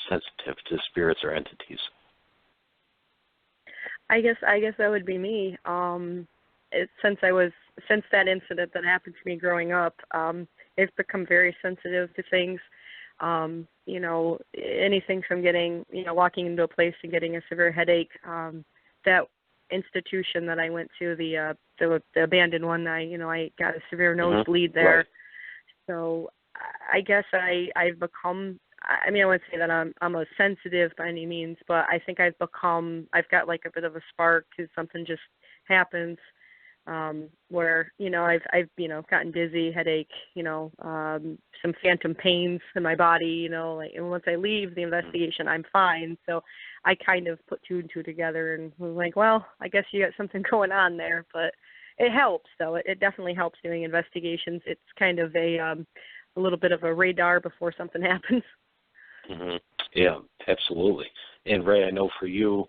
sensitive to spirits or entities. I guess that would be me. Since that incident that happened to me growing up, it's become very sensitive to things. Anything from walking into a place and getting a severe headache. That institution that I went to, the abandoned one, I got a severe nosebleed there. Right. So I guess I've become, I wouldn't say that I'm a sensitive by any means, but I think I've got like a bit of a spark because something just happens where, I've gotten dizzy, headache, some phantom pains in my body, and once I leave the investigation, I'm fine. So I kind of put two and two together and was like, well, I guess you got something going on there, but it helps though. It definitely helps doing investigations. It's kind of a little bit of a radar before something happens. Mm-hmm. Yeah, absolutely. And Ray, I know for you,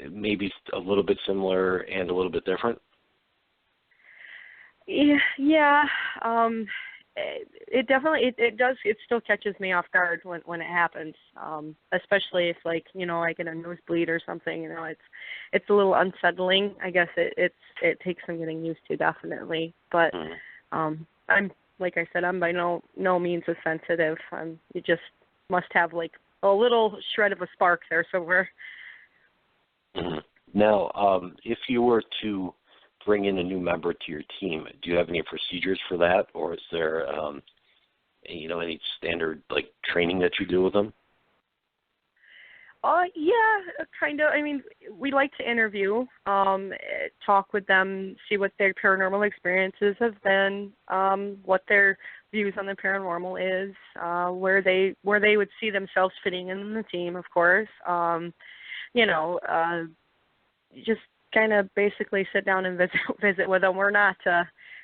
maybe a little bit similar and a little bit different. Yeah. It definitely it does. It still catches me off guard when it happens. Especially if I get a nosebleed or something. It's a little unsettling. I guess it takes some getting used to, definitely. But I'm, like I said, I'm by no means as sensitive. You just must have like a little shred of a spark there somewhere. Mm-hmm. Now, if you were to bring in a new member to your team, do you have any procedures for that, or is there any standard like training that you do with them? Yeah, kind of. We like to interview, talk with them, see what their paranormal experiences have been, what their views on the paranormal is, where they would see themselves fitting in the team, of course. Just kind of basically sit down and visit with them. We're not,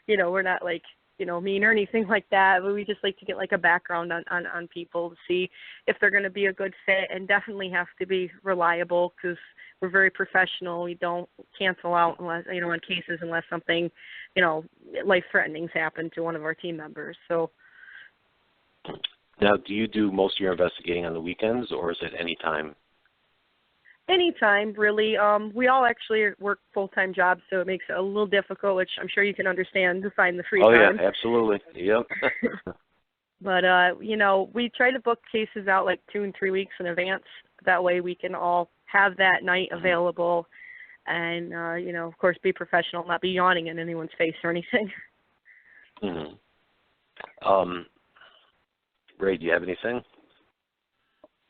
we're not like, mean or anything like that. But we just like to get like a background on people to see if they're going to be a good fit, and definitely have to be reliable because we're very professional. We don't cancel out unless, on cases unless something, life-threatening's happened to one of our team members. So. Now, do you do most of your investigating on the weekends, or is it any time? Anytime, really. We all actually work full-time jobs, so it makes it a little difficult, which I'm sure you can understand, to find the free time. Oh, yeah, absolutely. Yep. But, we try to book cases out like 2 and 3 weeks in advance. That way we can all have that night available and, of course, be professional, not be yawning in anyone's face or anything. Mm-hmm. Ray, do you have anything?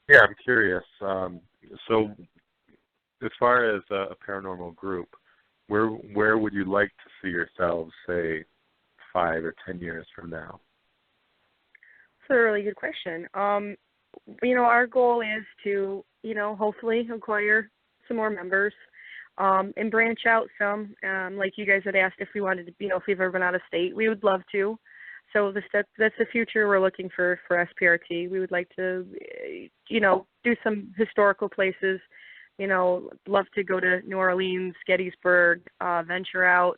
Yeah, I'm curious. So as far as a paranormal group, where would you like to see yourselves, say, 5 or 10 years from now? That's a really good question. Our goal is to, hopefully acquire some more members and branch out some. Like you guys had asked if we wanted to, if we've ever been out of state, we would love to. So that's the future we're looking for SPRT. We would like to, do some historical places. Love to go to New Orleans, Gettysburg, venture out.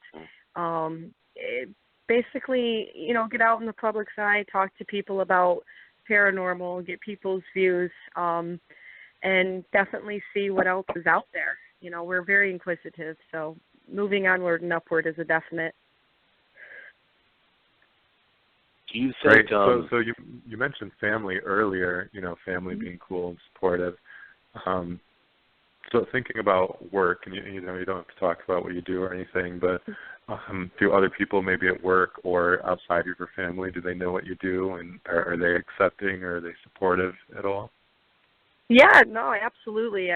Basically, get out in the public's eye, talk to people about paranormal, get people's views, and definitely see what else is out there. We're very inquisitive, so moving onward and upward is a definite. Do you think, right. So you mentioned family earlier, family being cool and supportive. So thinking about work, and you don't have to talk about what you do or anything, but do other people maybe at work or outside of your family, do they know what you do, and are they accepting or are they supportive at all? Yeah, no, absolutely.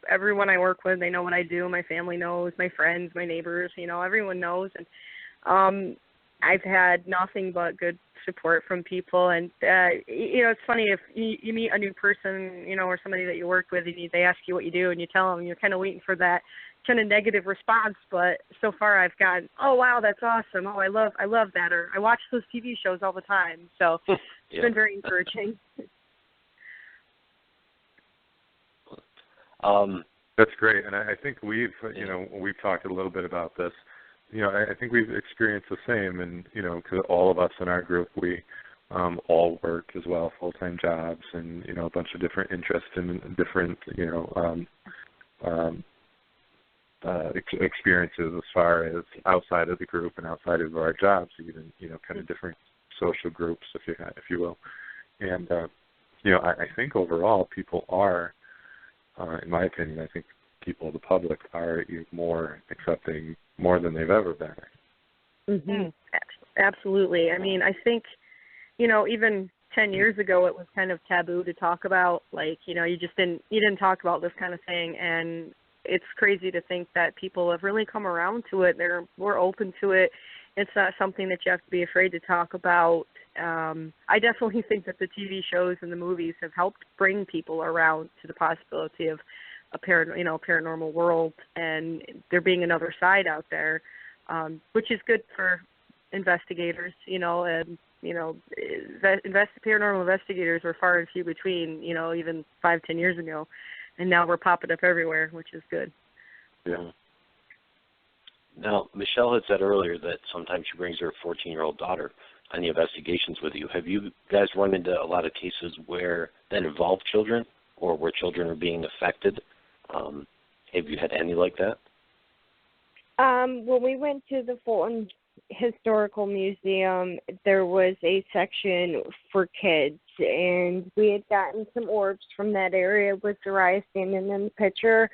Everyone I work with, they know what I do. My family knows, my friends, my neighbors, everyone knows. And I've had nothing but good support from people. And, it's funny if you meet a new person, or somebody that you work with, and they ask you what you do and you tell them, you're kind of waiting for that kind of negative response. But so far I've gotten, oh, wow, that's awesome. Oh, I love that. Or I watch those TV shows all the time. So it's been very encouraging. That's great. And I think we've talked a little bit about this. I think we've experienced the same, and because all of us in our group, we all work as well, full-time jobs, and a bunch of different interests and different experiences as far as outside of the group and outside of our jobs, even kind of different social groups, if you will. And I think overall people are, in my opinion, I think people, the public, are more accepting more than they've ever been. Mm-hmm. Absolutely. I mean, I think, even 10 years ago, it was kind of taboo to talk about, you didn't talk about this kind of thing, and it's crazy to think that people have really come around to it. They're more open to it. It's not something that you have to be afraid to talk about. I definitely think that the TV shows and the movies have helped bring people around to the possibility of a paranormal world, and there being another side out there, which is good for investigators. Paranormal investigators were far and few between, even 5-10 years ago, and now we're popping up everywhere, which is good. Yeah. Now, Michelle had said earlier that sometimes she brings her 14-year-old daughter on the investigations with you. Have you guys run into a lot of cases that involve children, or where children are being affected? Have you had any like that? When we went to the Fulton Historical Museum, there was a section for kids, and we had gotten some orbs from that area with Darius standing in the picture.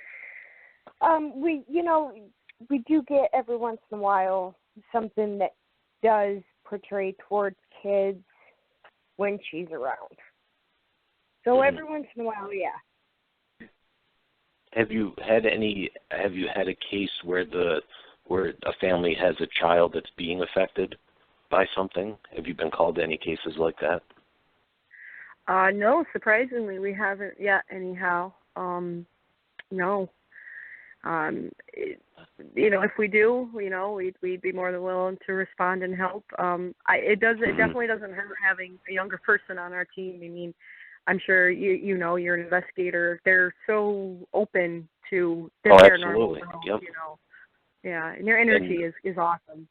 We do get every once in a while something that does portray towards kids when she's around. So every once in a while, yeah. Have you had a case where a family has a child that's being affected by something? Have you been called to any cases like that? No, surprisingly, we haven't yet. Anyhow, no. If we do, we'd be more than willing to respond and help. It definitely doesn't hurt having a younger person on our team. I mean, I'm sure you're an investigator. They're so open to the paranormal world, Yep. Yeah, and their energy is awesome.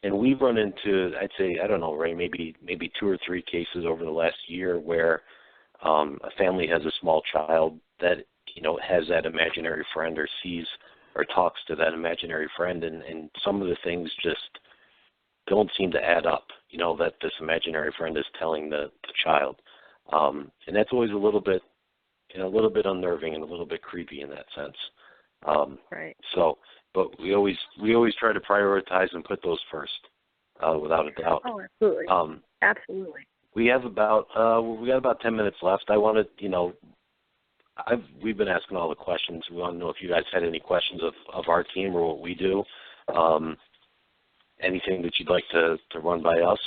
And we've run into, I'd say, I don't know, Ray, maybe 2 or 3 cases over the last year where a family has a small child that has that imaginary friend, or sees or talks to that imaginary friend, and some of the things just don't seem to add up, that this imaginary friend is telling the child. And that's always a little bit unnerving and a little bit creepy in that sense. Right. So, but we always try to prioritize and put those first, without a doubt. Oh, absolutely. Absolutely. We got about 10 minutes left. I wanted, we've been asking all the questions. We want to know if you guys had any questions of our team or what we do. Anything that you'd like to run by us?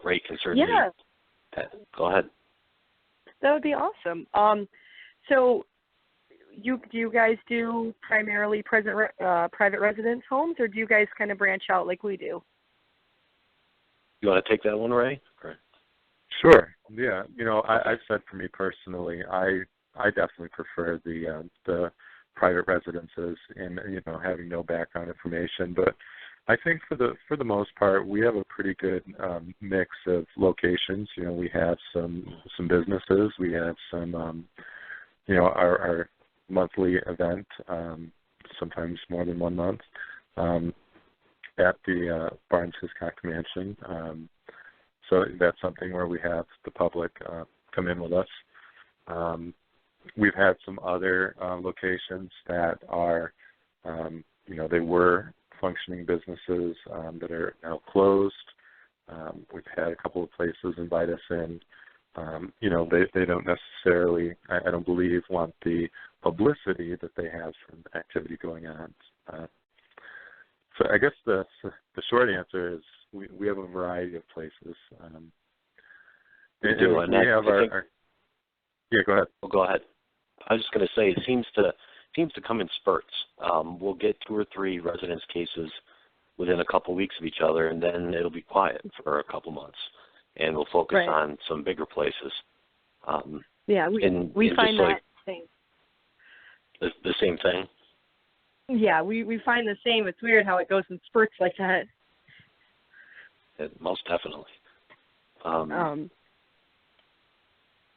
Ray can certainly. Yeah. Go ahead. That would be awesome. So, do you guys do primarily private residence homes, or do you guys kind of branch out like we do? You want to take that one, Ray? Or? Sure. Yeah. I've said for me personally, I definitely prefer the private residences and having no background information. But I think for the most part, we have a pretty good mix of locations. We have some businesses. We have some our monthly event, sometimes more than 1 month, at the Barnes Hiscock Mansion. So that's something where we have the public come in with us. We've had some other locations that are, they were functioning businesses that are now closed. We've had a couple of places invite us in. They don't necessarily, I don't believe, want the publicity that they have from activity going on. So I guess the short answer is we have a variety of places. We do, and we have our yeah. Go ahead. Well, go ahead. I was just going to say, it seems to come in spurts. We'll get 2 or 3 residence cases within a couple weeks of each other, and then it'll be quiet for a couple months, and we'll focus on some bigger places. Yeah, we find that same. The same thing. Yeah, we find the same. It's weird how it goes in spurts like that. Most definitely. Go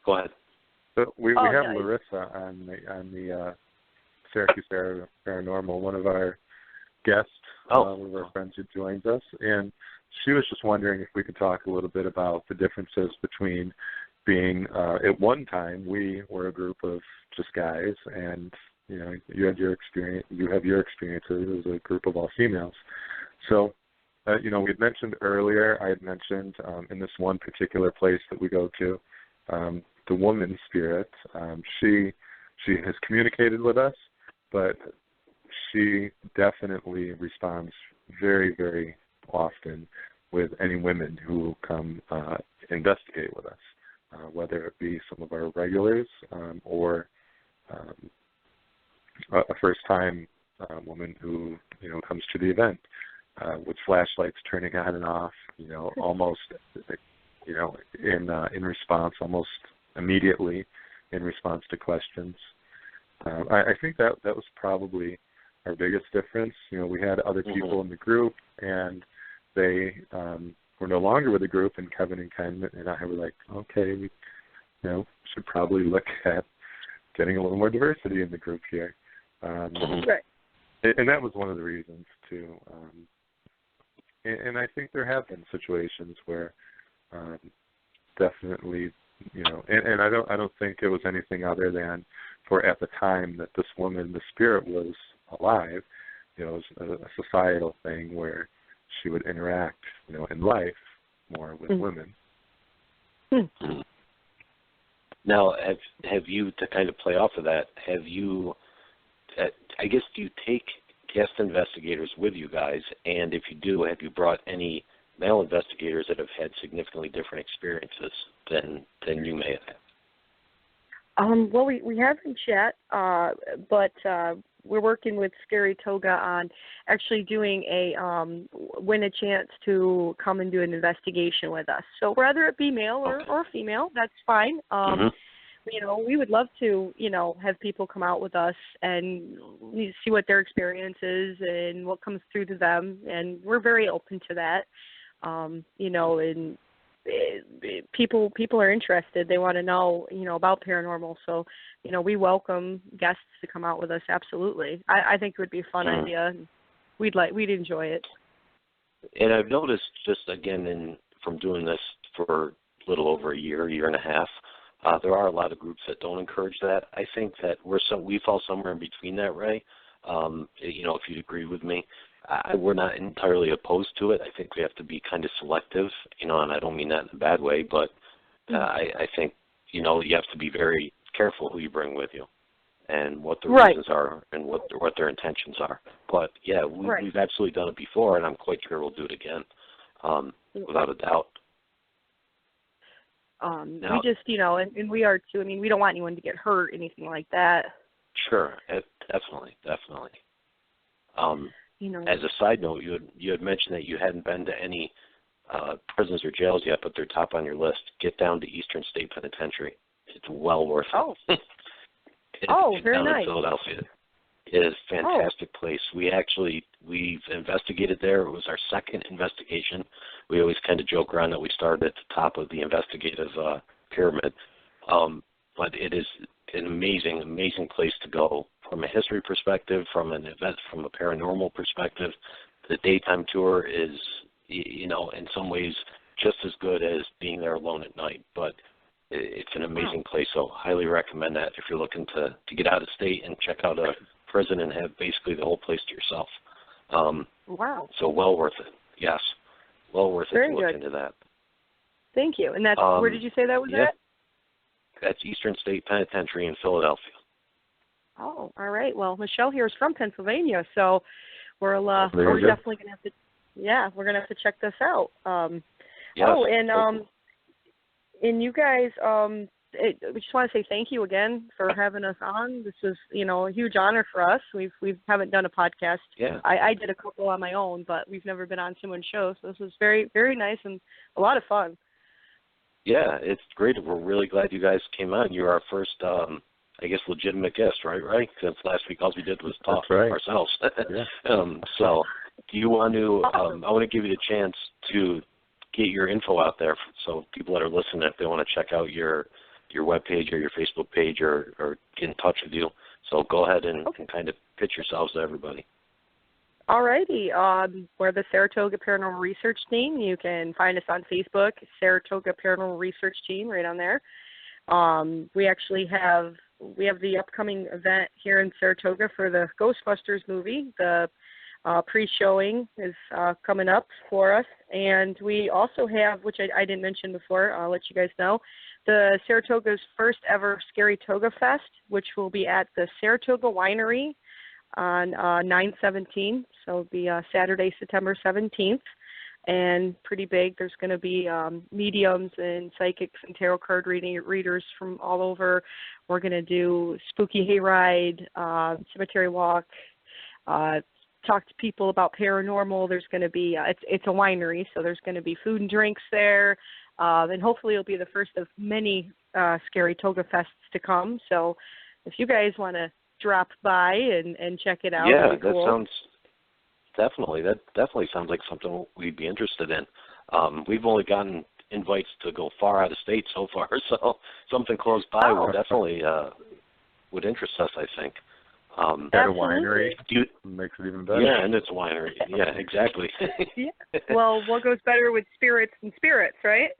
ahead. So we have no. Larissa on the Syracuse Paranormal, one of our guests, one of our friends who joins us, and she was just wondering if we could talk a little bit about the differences between being at one time we were a group of just guys, and you had your experience, you have your experiences as a group of all females. So we had mentioned earlier, I had mentioned in this one particular place that we go to, the woman spirit, she has communicated with us, but she definitely responds very, very often with any women who come investigate with us, whether it be some of our regulars or a first-time woman who comes to the event with flashlights turning on and off, almost in response, almost immediately in response to questions. I think that was probably our biggest difference. We had other people in the group, and they were no longer with the group, and Kevin and Ken and I were like, okay, we should probably look at getting a little more diversity in the group here. Right. And that was one of the reasons, too. And I think there have been situations where definitely, and I don't think it was anything other than for at the time that this woman, the spirit, was alive, it was a societal thing where she would interact, in life more with women. Now, have you, to kind of play off of that, have you, I guess, do you take guest investigators with you guys? And if you do, have you brought any male investigators that have had significantly different experiences than you may have? Well, we haven't yet, but we're working with Saratoga on actually doing win a chance to come and do an investigation with us. So whether it be male or female, that's fine. We would love to, have people come out with us and see what their experience is and what comes through to them, and we're very open to that. And people are interested. They want to know, about paranormal. So, we welcome guests to come out with us. Absolutely. I think it would be a fun idea. We'd enjoy it. And I've noticed, just again, from doing this for a little over a year and a half, there are a lot of groups that don't encourage that. I think that we fall somewhere in between that, Ray. If you'd agree with me. We're not entirely opposed to it. I think we have to be kind of selective, and I don't mean that in a bad way, but I think, you have to be very careful who you bring with you and what the reasons are and what their intentions are. But, yeah, we've absolutely done it before, and I'm quite sure we'll do it again, without a doubt. We just, and we are too. I mean, we don't want anyone to get hurt, anything like that. Sure, definitely. As a side note, you had mentioned that you hadn't been to any prisons or jails yet, but they're top on your list. Get down to Eastern State Penitentiary. It's well worth it. Very nice. In Philadelphia. It is a fantastic place. We've investigated there. It was our second investigation. We always kind of joke around that we started at the top of the investigative pyramid. But it is an amazing, amazing place to go from a history perspective, from a paranormal perspective. The daytime tour is, in some ways just as good as being there alone at night. But it's an amazing place, so highly recommend that if you're looking to get out of state and check out a prison and have basically the whole place to yourself. So well worth it. Yes, well worth it to look into that. Thank you. And that's where did you say that was at? That's Eastern State Penitentiary in Philadelphia. Oh, all right. Well, Michelle here is from Pennsylvania, so we're definitely going to have to. Yeah, we're going to have to check this out. And you guys, we just want to say thank you again for having us on. This is, a huge honor for us. We haven't done a podcast. Yeah. I did a couple on my own, but we've never been on someone's show. So this was very, very nice and a lot of fun. Yeah, it's great. We're really glad you guys came on. You're our first I guess, legitimate guest, right? Since last week all we did was talk ourselves. Yeah. So do you want to, I want to give you the chance to get your info out there so people that are listening, if they want to check out your webpage or your Facebook page or get in touch with you. So go ahead and kind of pitch yourselves to everybody. All righty. We're the Saratoga Paranormal Research Team. You can find us on Facebook, Saratoga Paranormal Research Team, right on there. We actually have the upcoming event here in Saratoga for the Ghostbusters movie. The pre-showing is coming up for us. And we also have, which I didn't mention before, I'll let you guys know, the Saratoga's first ever Scary Toga Fest, which will be at the Saratoga Winery on 9/17, so it'll be Saturday, September 17th, and pretty big. There's going to be mediums and psychics and tarot card readers from all over. We're going to do spooky hayride, cemetery walk, talk to people about paranormal. There's going to be, it's a winery, so there's going to be food and drinks there, and hopefully it'll be the first of many Scary Toga Fests to come. So if you guys want to drop by and check it out. Yeah, cool. That definitely sounds like something we'd be interested in. We've only gotten invites to go far out of state so far, so something close by would definitely would interest us, I think. At a winery makes it even better. Yeah, and it's a winery. Yeah, exactly. Yeah. Well, what goes better with spirits than spirits, right?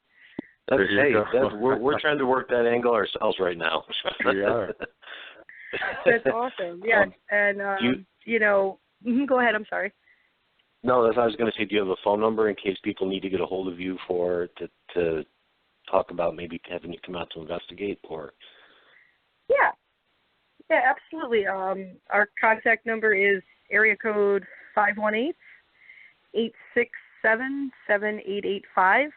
We're trying to work that angle ourselves right now. We are. That's awesome. Yeah, and go ahead. I'm sorry. No, that's what I was going to say. Do you have a phone number in case people need to get a hold of you to talk about maybe having you come out to investigate? Or yeah, absolutely. Our contact number is area code 518-867-7885.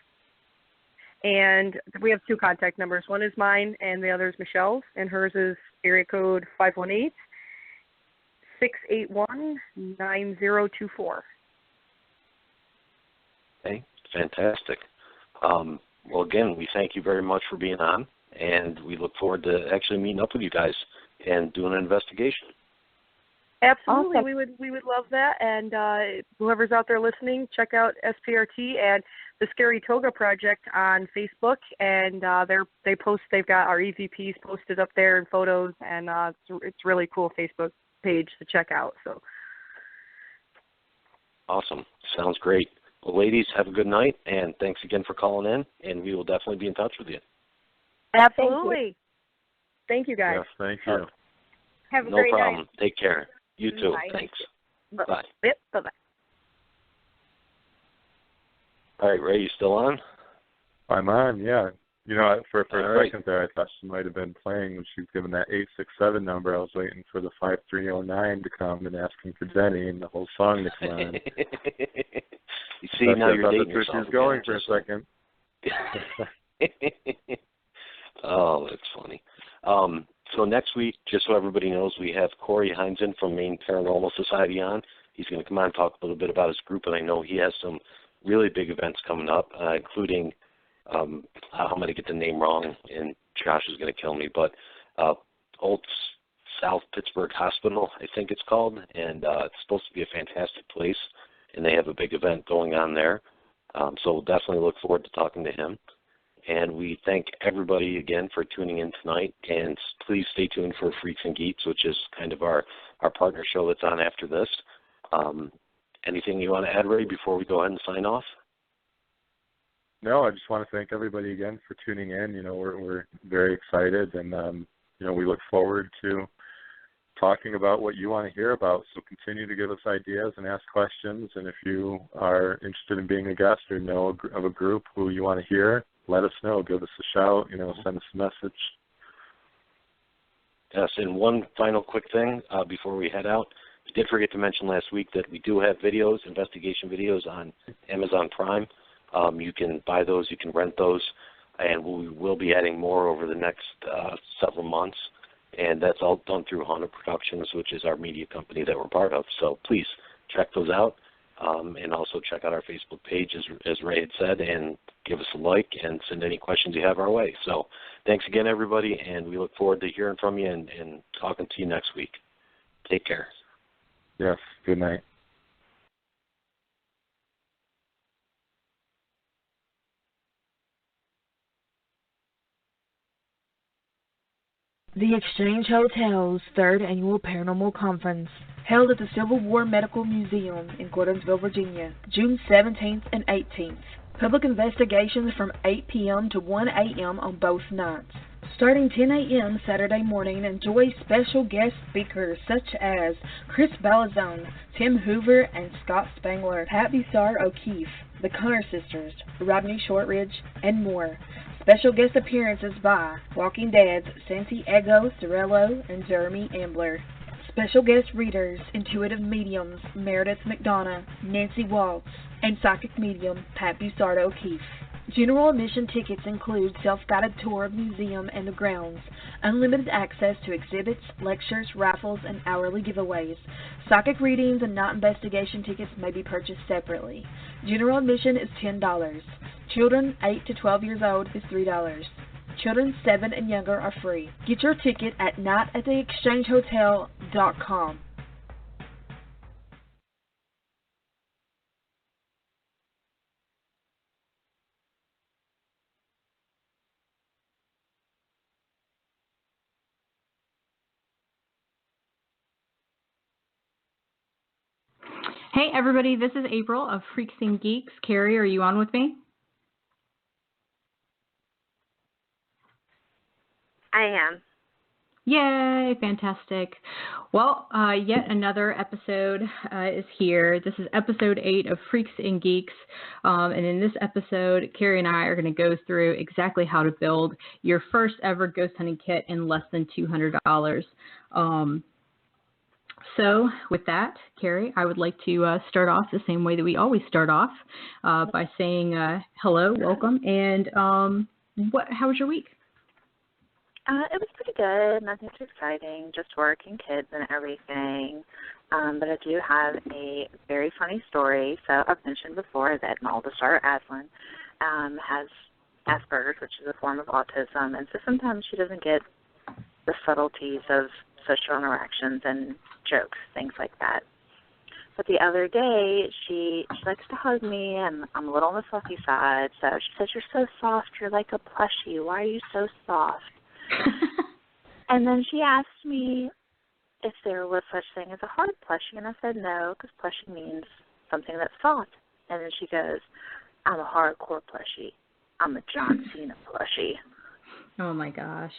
And we have two contact numbers. One is mine, and the other is Michelle's, and hers is area code 518-681-9024. Okay, fantastic. Well, again, we thank you very much for being on, and we look forward to actually meeting up with you guys and doing an investigation. Absolutely, awesome. we would love that. And whoever's out there listening, check out SPRT and the Scary Toga Project on Facebook, and they've got our EVPs posted up there and photos, and it's really cool Facebook page to check out. So awesome, sounds great. Well, ladies, have a good night, and thanks again for calling in, and we will definitely be in touch with you. Absolutely. Thank you guys. Yes, thank you. Have a no great problem. night. Take care. You too. Bye. Thanks. Bye. Yep. Bye-bye. All right, Ray, you still on? I'm on, yeah. For a right. second there, I thought she might have been playing when she was given that 867 number. I was waiting for the 5309 to come and asking for Jenny and the whole song to come on. You see, now you're dating yourself. She was going for a second. Oh, that's funny. So next week, just so everybody knows, we have Corey Heinzen from Maine Paranormal Society on. He's going to come on and talk a little bit about his group, and I know he has some really big events coming up, including, I'm going to get the name wrong, and Josh is going to kill me, but Old South Pittsburgh Hospital, I think it's called, and it's supposed to be a fantastic place, and they have a big event going on there. So we'll definitely look forward to talking to him. And we thank everybody again for tuning in tonight. And please stay tuned for Freaks and Geeks, which is kind of our partner show that's on after this. Anything you want to add, Ray, before we go ahead and sign off? No, I just want to thank everybody again for tuning in. We're very excited, and we look forward to talking about what you want to hear about. So continue to give us ideas and ask questions. And if you are interested in being a guest or know of a group who you want to hear, let us know. Give us a shout. Send us a message. Yes, and one final quick thing before we head out. We did forget to mention last week that we do have videos, investigation videos on Amazon Prime. You can buy those, you can rent those, and we will be adding more over the next several months. And that's all done through Honda Productions, which is our media company that we're part of. So please check those out, and also check out our Facebook page, as Ray had said, and give us a like, and send any questions you have our way. So thanks again, everybody, and we look forward to hearing from you and talking to you next week. Take care. Yes, good night. The Exchange Hotel's third annual paranormal conference, held at the Civil War Medical Museum in Gordonsville, Virginia, June 17th and 18th. Public investigations from 8 p.m. to 1 a.m. on both nights. Starting 10 a.m. Saturday morning, enjoy special guest speakers such as Chris Balazone, Tim Hoover, and Scott Spangler, Pat Bizarre O'Keefe, the Connor Sisters, Rodney Shortridge, and more. Special guest appearances by Walking Dead's Santiago Cirillo and Jeremy Ambler. Special guest readers, intuitive mediums Meredith McDonough, Nancy Waltz, and psychic medium Pat Bizarre O'Keefe. General admission tickets include self-guided tour of museum and the grounds, unlimited access to exhibits, lectures, raffles, and hourly giveaways. Psychic readings and night investigation tickets may be purchased separately. General admission is $10. Children 8 to 12 years old is $3. Children 7 and younger are free. Get your ticket at nightattheexchangehotel.com. Hey everybody, this is April of Freaks and Geeks. Carrie, are you on with me? I am. Yay, fantastic. Well, yet another episode is here. This is episode 8 of Freaks and Geeks. And in this episode, Carrie and I are going to go through exactly how to build your first ever ghost hunting kit in less than $200. So with that, Carrie, I would like to start off the same way that we always start off by saying hello, welcome, and how was your week? It was pretty good. Nothing too exciting, just work and kids and everything. But I do have a very funny story. So I've mentioned before that my oldest daughter, Aslan, has Asperger's, which is a form of autism, and so sometimes she doesn't get the subtleties of social interactions and jokes, things like that. But the other day, she likes to hug me, and I'm a little on the fluffy side. So she says, "You're so soft. You're like a plushie. Why are you so soft?" And then she asked me if there was such thing as a hard plushie, and I said no, because plushie means something that's soft. And then she goes, "I'm a hardcore plushie. I'm a John Cena plushie." Oh my gosh.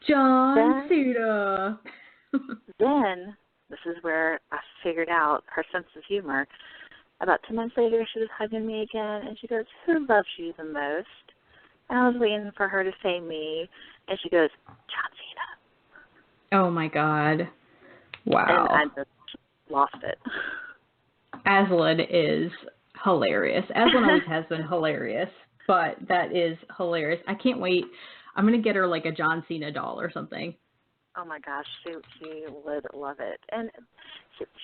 John Cena. Then, this is where I figured out her sense of humor. About 2 months later, she was hugging me again, and she goes, "Who loves you the most?" And I was waiting for her to say me, and she goes, "John Cena." Oh my God. Wow. And I just lost it. Aslan is hilarious. Aslan always has been hilarious, but that is hilarious. I can't wait. I'm going to get her like a John Cena doll or something. Oh my gosh, she would love it. And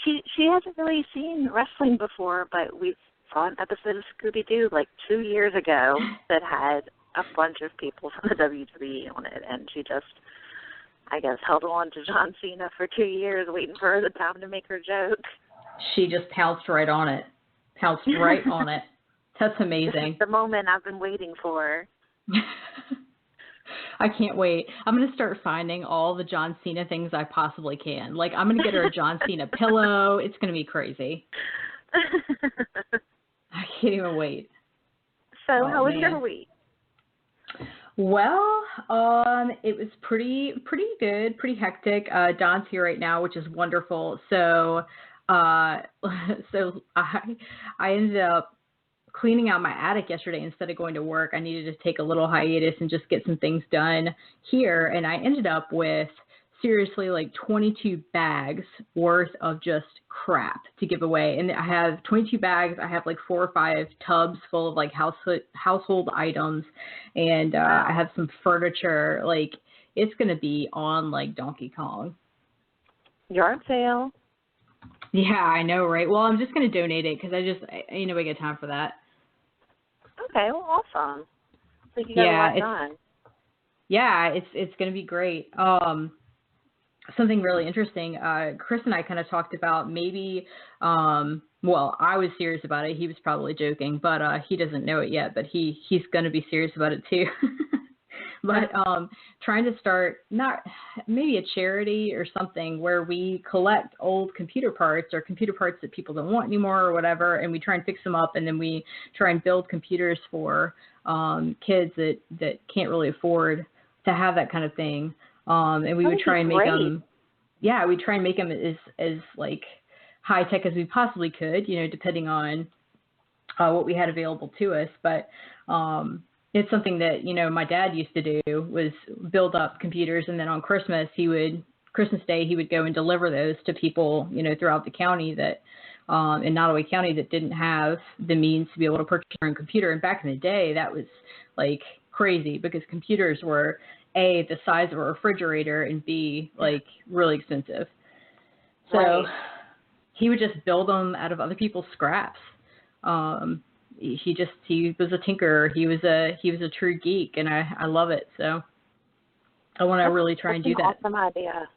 she hasn't really seen wrestling before, but we saw an episode of Scooby-Doo like 2 years ago that had a bunch of people from the WWE on it, and she just, I guess, held on to John Cena for 2 years waiting for the time to make her joke. She just pounced right on it. Pounced right on it. That's amazing. This is the moment I've been waiting for. I can't wait. I'm going to start finding all the John Cena things I possibly can. Like, I'm going to get her a John Cena pillow. It's going to be crazy. I can't even wait. So how was your week? Well, it was pretty good, pretty hectic. Don's here right now, which is wonderful. So I ended up cleaning out my attic yesterday instead of going to work. I needed to take a little hiatus and just get some things done here. And I ended up with seriously like 22 bags worth of just crap to give away. And I have 22 bags. I have like 4 or 5 tubs full of like household items. And I have some furniture. Like, it's going to be on like Donkey Kong. Yard sale. Yeah, I know, right? Well, I'm just going to donate it because I ain't nobody got time for that. Okay, well, awesome. So you got a lot done. Yeah, it's going to be great. Something really interesting. Chris and I kind of talked about maybe. Well, I was serious about it. He was probably joking, but he doesn't know it yet. But he's going to be serious about it too. But trying to start maybe a charity or something where we collect old computer parts or computer parts that people don't want anymore or whatever, and we try and fix them up, and then we try and build computers for kids that can't really afford to have that kind of thing. And we would try and make them, we try and make them as like high tech as we possibly could, depending on what we had available to us. But it's something that, my dad used to do, was build up computers, and then on Christmas Day, he would go and deliver those to people, throughout the county that, in Nottoway County, that didn't have the means to be able to purchase their own computer. And back in the day, that was like crazy because computers were A, the size of a refrigerator, and B, like really expensive. So he would just build them out of other people's scraps. He was a tinkerer. He was a true geek, and I love it. So I want to really try and do that. Awesome idea.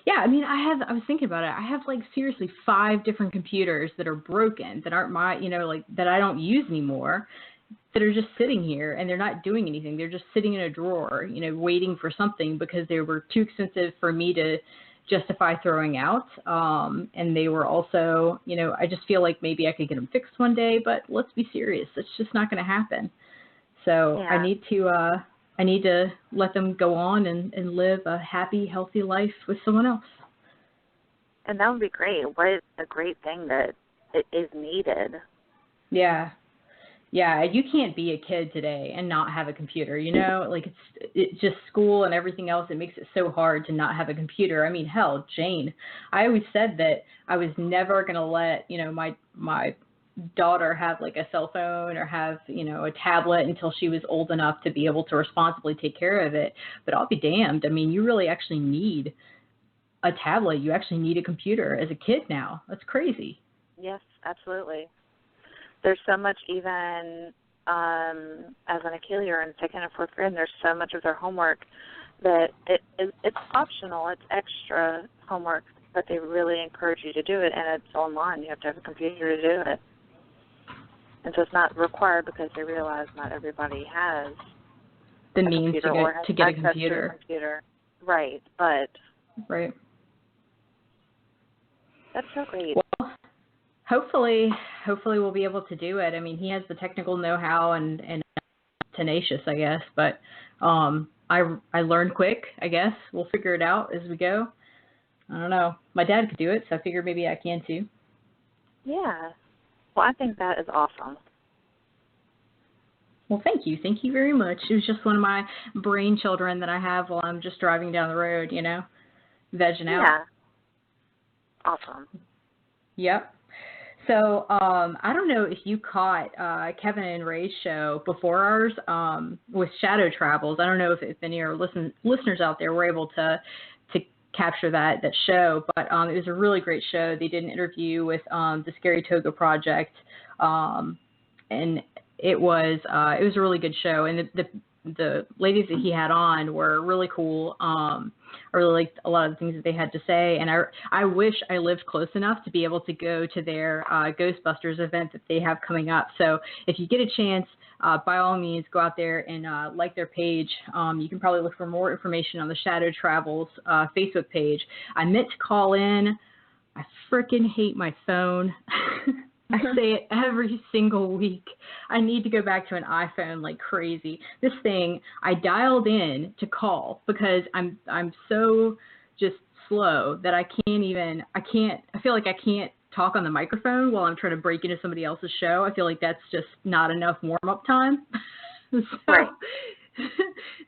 Yeah, I mean, I was thinking about it. I have like seriously 5 different computers that are broken, that aren't my, that I don't use anymore, that are just sitting here and they're not doing anything. They're just sitting in a drawer, waiting for something because they were too expensive for me to justify throwing out. And they were also, I just feel like maybe I could get them fixed one day, but let's be serious. It's just not going to happen. So I need to let them go on and live a happy, healthy life with someone else. And that would be great. What a great thing that it is needed. Yeah. Yeah, you can't be a kid today and not have a computer, like it's just school and everything else. It makes it so hard to not have a computer. I mean, hell, Jane, I always said that I was never going to let, my daughter have like a cell phone or have, a tablet until she was old enough to be able to responsibly take care of it. But I'll be damned. I mean, you really actually need a tablet. You actually need a computer as a kid now. That's crazy. Yes, absolutely. There's so much, even as an Achillean in second and fourth grade, there's so much of their homework that it's optional. It's extra homework, but they really encourage you to do it, and it's online. You have to have a computer to do it. And so it's not required because they realize not everybody has the means to get a computer. Right, but... Right. That's so great. Well, hopefully we'll be able to do it. I mean, he has the technical know-how and tenacious, I guess. But I learned quick, I guess. We'll figure it out as we go. I don't know. My dad could do it, so I figure maybe I can too. Yeah. Well, I think that is awesome. Well, thank you. Thank you very much. It was just one of my brain children that I have while I'm just driving down the road, vegging out. Yeah. Awesome. Yep. So I don't know if you caught Kevin and Ray's show before ours with Shadow Travels. I don't know if any of our listeners out there were able to capture that show, but it was a really great show. They did an interview with the Saratoga Project, and it was a really good show. And the ladies that he had on were really cool. I really liked a lot of the things that they had to say, and I wish I lived close enough to be able to go to their Ghostbusters event that they have coming up. So if you get a chance, by all means, go out there and like their page. You can probably look for more information on the Shadow Travels Facebook page. I meant to call in. I freaking hate my phone. I say it every single week. I need to go back to an iPhone like crazy. This thing, I dialed in to call because I'm so just slow that I feel like I can't talk on the microphone while I'm trying to break into somebody else's show. I feel like that's just not enough warm-up time.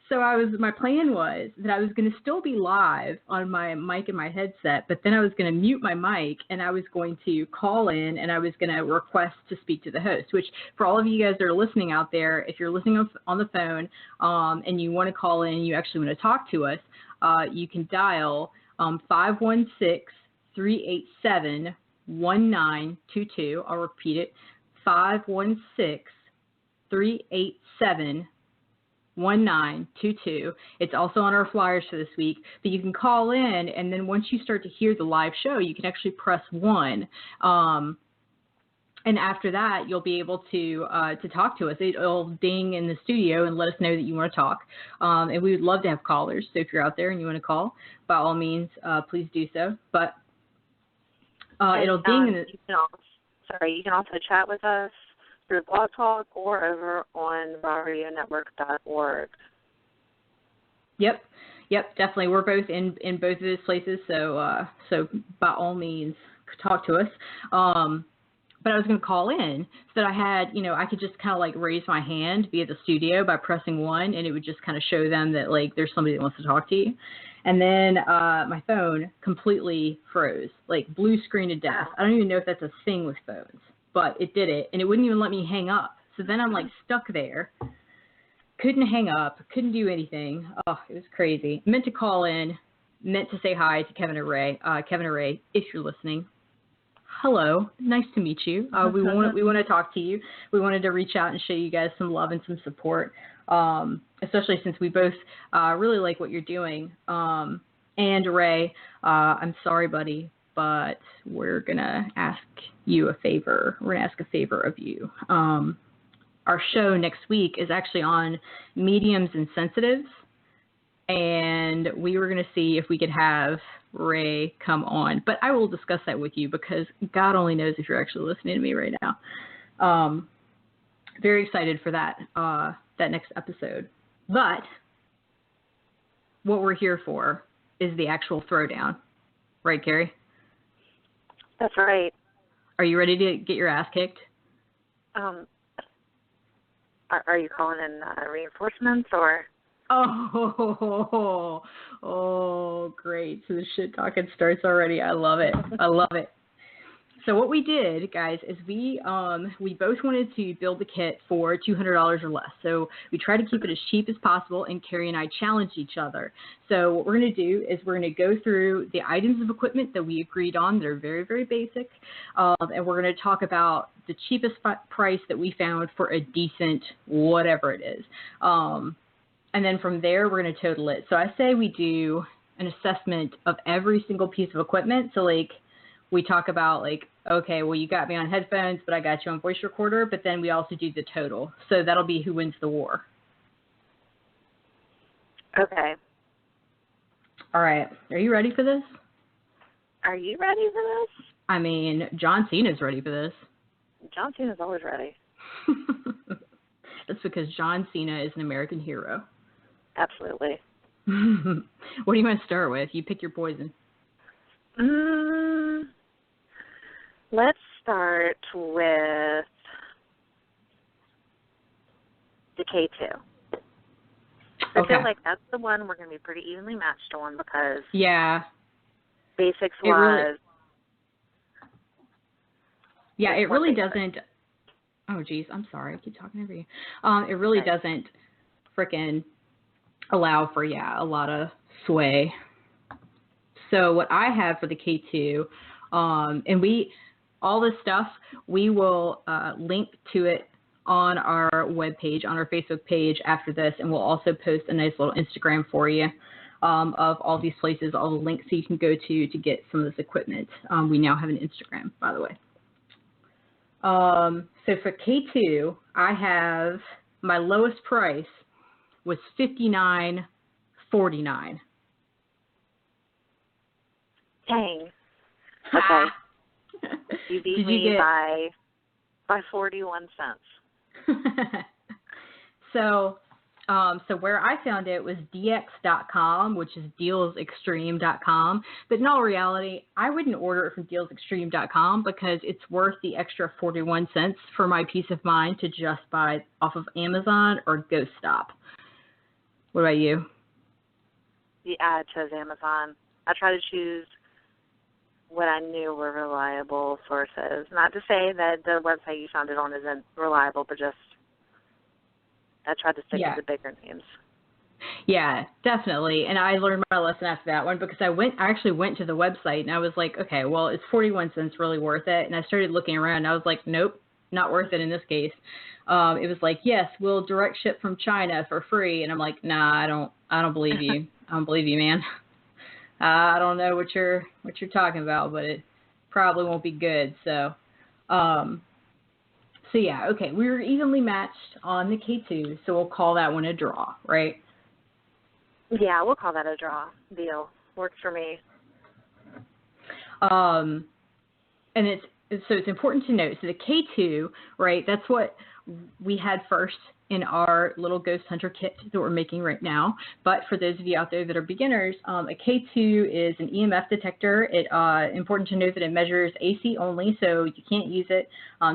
So my plan was that I was going to still be live on my mic and my headset, but then I was going to mute my mic and I was going to call in and I was going to request to speak to the host, which for all of you guys that are listening out there, if you're listening on the phone and you want to call in and you actually want to talk to us, you can dial 516-387-1922. I'll repeat it, 516 387-1922. It's also on our flyers for this week, but you can call in, and then once you start to hear the live show, you can actually press 1. And after that, you'll be able to talk to us. It'll ding in the studio and let us know that you want to talk. And we would love to have callers. So if you're out there and you want to call, by all means, please do so. But it'll ding in the... You can also chat with us through Blog Talk or over on rawradionetwork.org. Yep, definitely. We're both in both of those places. So by all means, talk to us. But I was going to call in so that I had, I could just kind of like raise my hand via the studio by pressing 1, and it would just kind of show them that like there's somebody that wants to talk to you. And then my phone completely froze, like blue screen of death. I don't even know if that's a thing with phones, but it did it, and it wouldn't even let me hang up. So then I'm like stuck there, couldn't hang up, couldn't do anything. Oh, it was crazy. Meant to call in, meant to say hi to Kevin and Ray. Kevin and Ray, if you're listening. Hello, nice to meet you. We want to talk to you. We wanted to reach out and show you guys some love and some support, especially since we both really like what you're doing. And Ray, I'm sorry, buddy, but we're gonna ask you a favor. We're gonna ask a favor of you. Our show next week is actually on mediums and sensitives, and we were gonna see if we could have Ray come on, but I will discuss that with you because God only knows if you're actually listening to me right now. Very excited for that next episode. But what we're here for is the actual throwdown, right, Carrie? That's right. Are you ready to get your ass kicked? Are you calling in reinforcements or? Oh, great. So the shit talking starts already. I love it. So what we did, guys, is we both wanted to build the kit for $200 or less. So we tried to keep it as cheap as possible, and Carrie and I challenged each other. So what we're going to do is we're going to go through the items of equipment that we agreed on that are very, very basic, and we're going to talk about the cheapest price that we found for a decent whatever it is. And then from there, we're going to total it. So I say we do an assessment of every single piece of equipment. So, like, we talk about, like, okay, well, you got me on headphones, but I got you on voice recorder. But then we also do the total. So that'll be who wins the war. Okay. All right. Are you ready for this? Are you ready for this? I mean, John Cena's ready for this. John Cena's always ready. That's because John Cena is an American hero. Absolutely. What do you want to start with? You pick your poison. Let's start with the K2. I feel like that's the one we're going to be pretty evenly matched on because basics was... it really doesn't... Oh, geez, I'm sorry. I keep talking over you. It really doesn't frickin' allow for, a lot of sway. So what I have for the K2, and all this stuff, we will link to it on our webpage, on our Facebook page after this, and we'll also post a nice little Instagram for you of all these places, all the links so you can go to get some of this equipment. We now have an Instagram, by the way. So for K2, I have my lowest price was $59.49. Dang. Okay. You beat me by 41 cents. So where I found it was dx.com, which is dealsextreme.com. But in all reality, I wouldn't order it from dealsextreme.com because it's worth the extra 41 cents for my peace of mind to just buy off of Amazon or GoStop. What about you? Yeah, I chose Amazon. I try to choose what I knew were reliable sources. Not to say that the website you found it on isn't reliable, but just I tried to stick to the bigger names. Yeah, definitely. And I learned my lesson after that one because I actually went to the website and I was like, okay, well, is 41 cents really worth it? And I started looking around and I was like, nope, not worth it in this case. It was like, yes, we'll direct ship from China for free. And I'm like, nah, I don't believe you. I don't believe you, man. I don't know what you're talking about, but it probably won't be good. So yeah, okay. We were evenly matched on the K2, so we'll call that one a draw, right? Yeah, we'll call that a draw. Deal. Works for me. And it's important to note. So the K2, right? That's what we had first in our little ghost hunter kit that we're making right now. But for those of you out there that are beginners, a K2 is an EMF detector. Important to note that it measures AC only, so you can't use it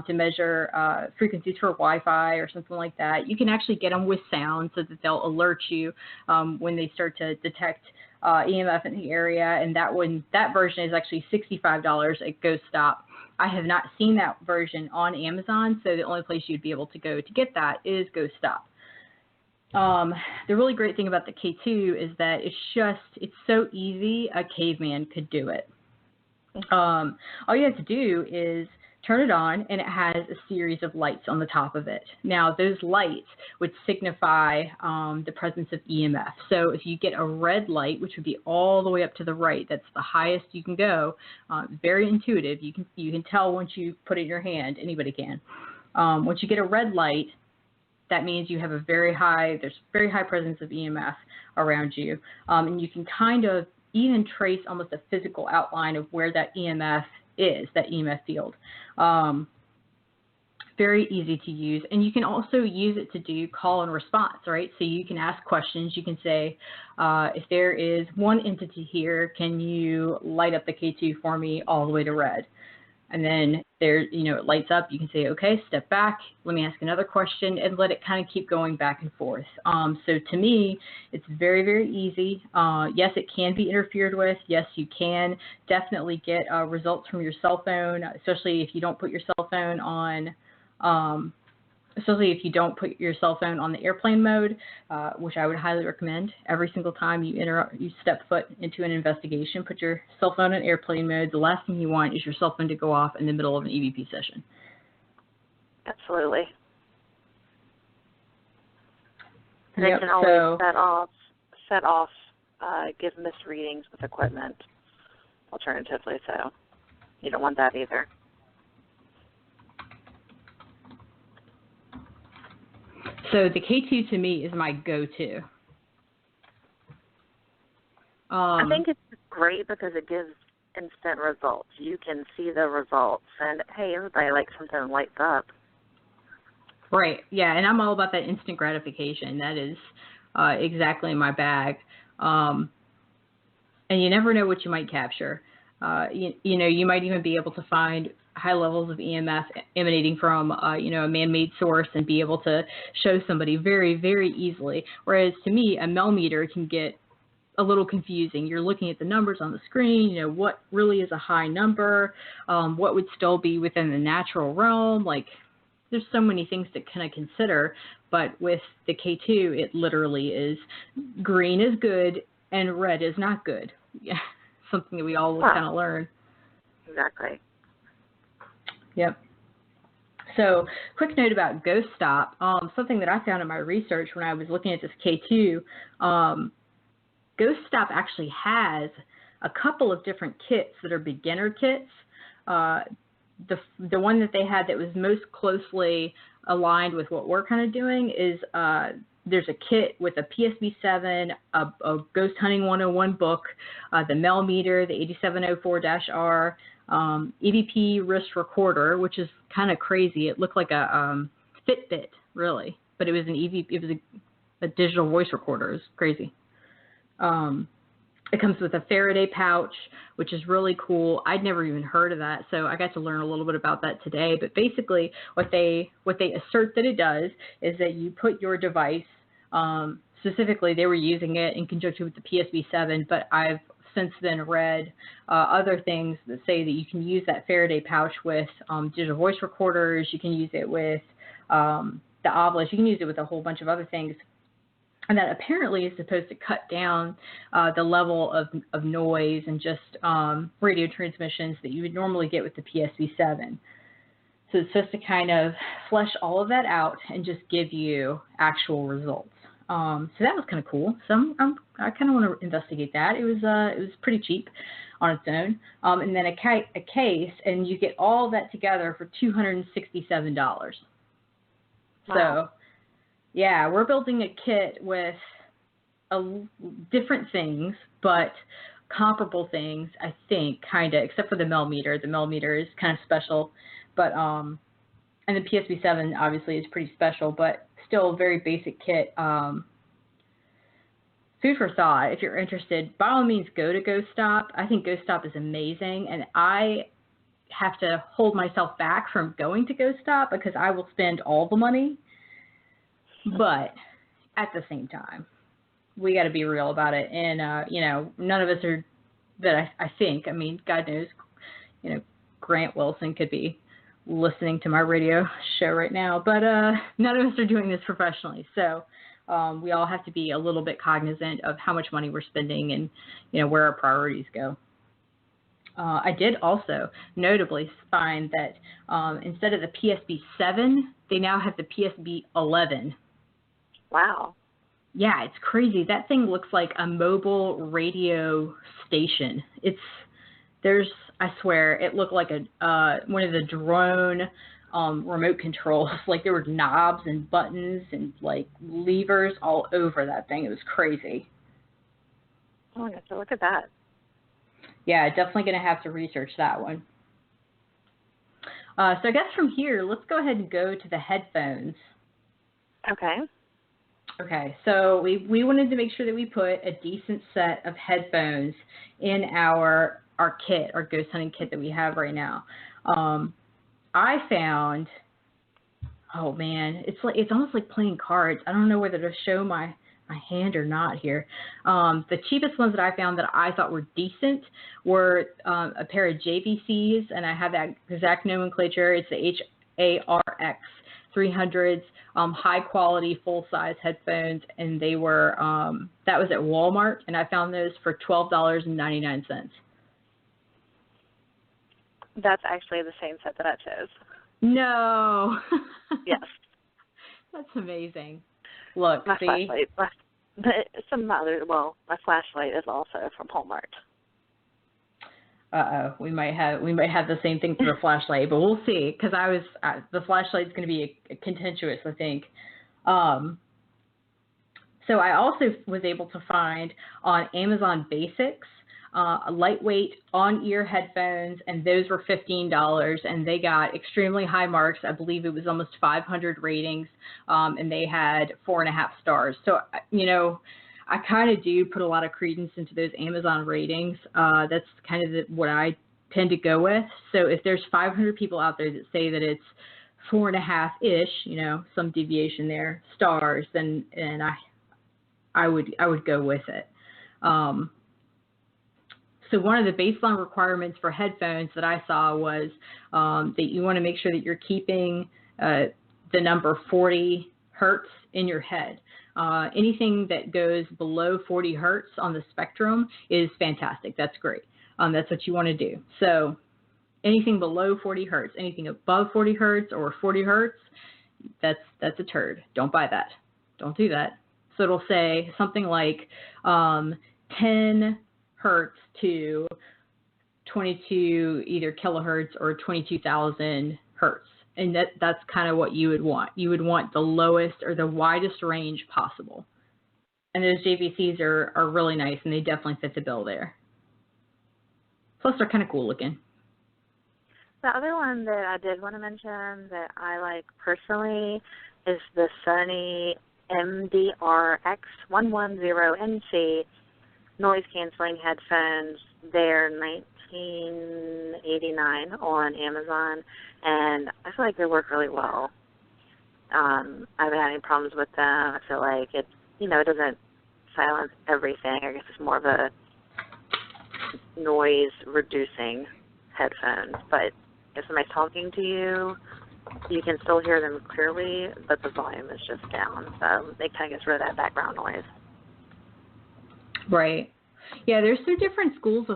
to measure frequencies for Wi-Fi or something like that. You can actually get them with sound so that they'll alert you when they start to detect EMF in the area, and that version is actually $65 at Ghost Stop. I have not seen that version on Amazon, so the only place you'd be able to go to get that is Ghost Stop. The really great thing about the K2 is that it's so easy a caveman could do it. All you have to do is turn it on, and it has a series of lights on the top of it. Now, those lights would signify the presence of EMF. So if you get a red light, which would be all the way up to the right, that's the highest you can go. Very intuitive. You can tell once you put it in your hand. Anybody can. Once you get a red light, that means you have there's very high presence of EMF around you. And you can kind of even trace almost a physical outline of where that EMF is, that EMF field. Very easy to use. And you can also use it to do call and response, right? So you can ask questions. You can say, if there is one entity here, can you light up the K2 for me all the way to red? And then it lights up. You can say, okay, step back. Let me ask another question, and let it kind of keep going back and forth. So to me, it's very, very easy. Yes, it can be interfered with. Yes, you can definitely get results from your cell phone, especially if you don't put your cell phone on. Especially if you don't put your cell phone on the airplane mode, which I would highly recommend. Every single time you step foot into an investigation, put your cell phone on airplane mode. The last thing you want is your cell phone to go off in the middle of an EVP session. Absolutely. And yep, it can always set off, give misreadings with equipment, alternatively, so you don't want that either. So the K2 to me is my go-to. I think it's great because it gives instant results. You can see the results, and hey, everybody likes something lights up. Right, yeah, and I'm all about that instant gratification. That is exactly my bag. And you never know what you might capture. You might even be able to find high levels of EMF emanating from, a man-made source and be able to show somebody very, very easily. Whereas to me, a millimeter can get a little confusing. You're looking at the numbers on the screen, what really is a high number, what would still be within the natural realm. Like, there's so many things to kind of consider. But with the K2, it literally is green is good and red is not good. Yeah, something that we all will kind of learn. Exactly. Yep. So, quick note about Ghost Stop. Something that I found in my research when I was looking at this K2, Ghost Stop actually has a couple of different kits that are beginner kits. The one that they had that was most closely aligned with what we're kind of doing is there's a kit with a PSB7, a Ghost Hunting 101 book, the Mel meter, the 8704-R, EVP wrist recorder, which is kind of crazy. It looked like a Fitbit, really, but it was an EVP. It was a digital voice recorder. It was crazy. It comes with a Faraday pouch, which is really cool. I'd never even heard of that, so I got to learn a little bit about that today. But basically, what they assert that it does is that you put your device. Specifically, they were using it in conjunction with the PSB7, but I've since then read other things that say that you can use that Faraday pouch with digital voice recorders. You can use it with the obelisk. You can use it with a whole bunch of other things. And that apparently is supposed to cut down the level of noise and just radio transmissions that you would normally get with the PSB7. So it's supposed to kind of flesh all of that out and just give you actual results. So that was kind of cool. So I kind of want to investigate that. It was pretty cheap on its own. And then a case, and you get all that together for $267. Wow. So, yeah, we're building a kit with different things, but comparable things, I think, kind of, except for the millimeter. The millimeter is kind of special, but and the PSB7 obviously is pretty special, but still a very basic kit. Food for thought. If you're interested, by all means, go to Ghost Stop. I think Ghost Stop is amazing, and I have to hold myself back from going to Ghost Stop because I will spend all the money. But at the same time, we got to be real about it. And, none of us are that I think. I mean, God knows, Grant Wilson could be listening to my radio show right now. But none of us are doing this professionally. So we all have to be a little bit cognizant of how much money we're spending and, where our priorities go. I did also notably find that instead of the PSB7, they now have the PSB11. Wow. Yeah, it's crazy. That thing looks like a mobile radio station. I swear, it looked like one of the drone remote controls. Like there were knobs and buttons and like levers all over that thing. It was crazy. Oh, I have to look at that. Yeah, definitely going to have to research that one. So I guess from here, let's go ahead and go to the headphones. Okay, so we wanted to make sure that we put a decent set of headphones in our kit, our ghost hunting kit that we have right now. I found, oh man, it's almost like playing cards. I don't know whether to show my hand or not here. The cheapest ones that I found that I thought were decent were a pair of JVCs, and I have that exact nomenclature. It's the HARX 300s, high quality, full size headphones, and they were, that was at Walmart, and I found those for $12.99. That's actually the same set that I chose. No. Yes. That's amazing. Look, my see? Flashlight, my flashlight is also from Walmart. We might have the same thing for the flashlight, but we'll see. Because the flashlight's going to be contentious, I think. So I also was able to find on Amazon Basics lightweight on-ear headphones, and those were $15, and they got extremely high marks. I believe it was almost 500 ratings, and they had 4.5 stars. So, I kind of do put a lot of credence into those Amazon ratings. That's kind of what I tend to go with. So if there's 500 people out there that say that it's 4.5-ish, some deviation there, stars, then I would go with it. So one of the baseline requirements for headphones that I saw was that you want to make sure that you're keeping the number 40 hertz in your head. Anything that goes below 40 hertz on the spectrum is fantastic. That's great. That's what you want to do. So anything below 40 hertz, anything above 40 hertz or 40 hertz, that's a turd. Don't buy that. Don't do that. So it'll say something like 10 hertz to 22 either kilohertz or 22,000 hertz. And that's kind of what you would want. You would want the lowest or the widest range possible. And those JVCs are really nice, and they definitely fit the bill there. Plus, they're kind of cool looking. The other one that I did want to mention that I like personally is the Sony MDR-X110NC noise-canceling headphones. They're $19.89 on Amazon, and I feel like they work really well. I haven't had any problems with them. I feel like it doesn't silence everything. I guess it's more of a noise-reducing headphones. But if somebody's talking to you, you can still hear them clearly, but the volume is just down. So they kind of gets rid of that background noise. Right. Yeah, there's two different schools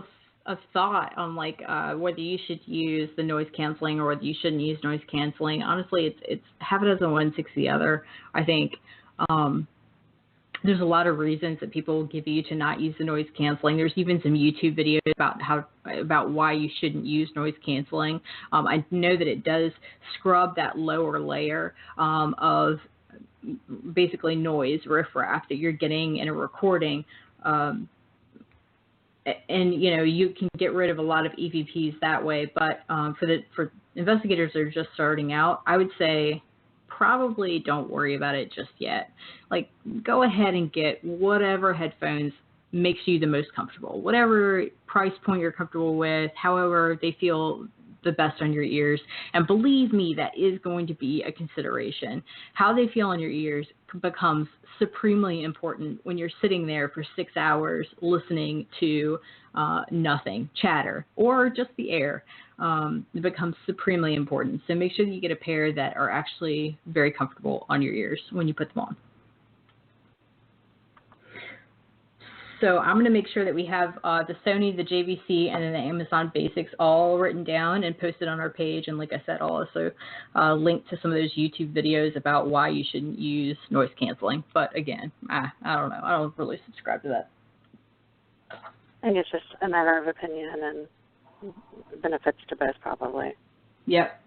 of thought on like whether you should use the noise canceling or whether you shouldn't use noise canceling. Honestly, it's half a dozen one, six the other. I think there's a lot of reasons that people will give you to not use the noise canceling. There's even some YouTube videos about why you shouldn't use noise canceling. I know that it does scrub that lower layer of basically noise riffraff that you're getting in a recording. And, you know, you can get rid of a lot of EVPs that way. But for investigators that are just starting out, I would say probably don't worry about it just yet. Like, go ahead and get whatever headphones makes you the most comfortable, whatever price point you're comfortable with, however they feel the best on your ears. And believe me, that is going to be a consideration. How they feel on your ears becomes supremely important when you're sitting there for 6 hours listening to nothing, chatter, or just the air. It becomes supremely important. So make sure that you get a pair that are actually very comfortable on your ears when you put them on. So I'm going to make sure that we have the Sony, the JVC, and then the Amazon Basics all written down and posted on our page. And like I said, I'll also link to some of those YouTube videos about why you shouldn't use noise canceling. But again, I don't know. I don't really subscribe to that. I think it's just a matter of opinion and benefits to both, probably. Yep.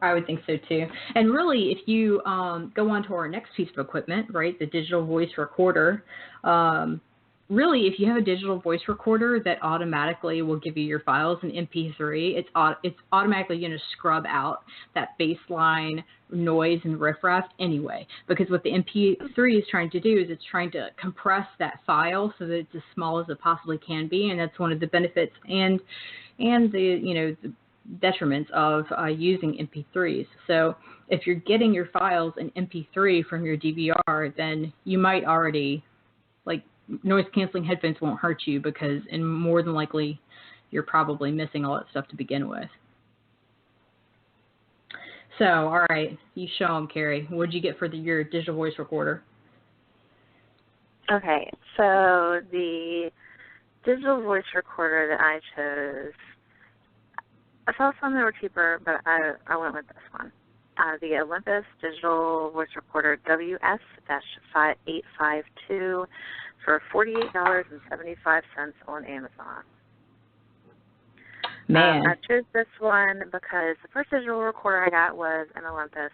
I would think so too. And really, if you go on to our next piece of equipment, right, the digital voice recorder, really, if you have a digital voice recorder that automatically will give you your files in MP3, it's automatically going to scrub out that baseline noise and riffraff anyway. Because what the MP3 is trying to do is it's trying to compress that file so that it's as small as it possibly can be, and that's one of the benefits and the the detriments of using MP3s. So if you're getting your files in MP3 from your DVR, then you might already noise canceling headphones won't hurt you and more than likely you're probably missing all that stuff to begin with. So, all right, you show them, Carrie. What did you get for your digital voice recorder? Okay, so the digital voice recorder that I chose, I saw some that were cheaper, but I went with this one. The Olympus Digital Voice Recorder WS-852 for $48.75 on Amazon. Man. I chose this one because the first digital recorder I got was an Olympus,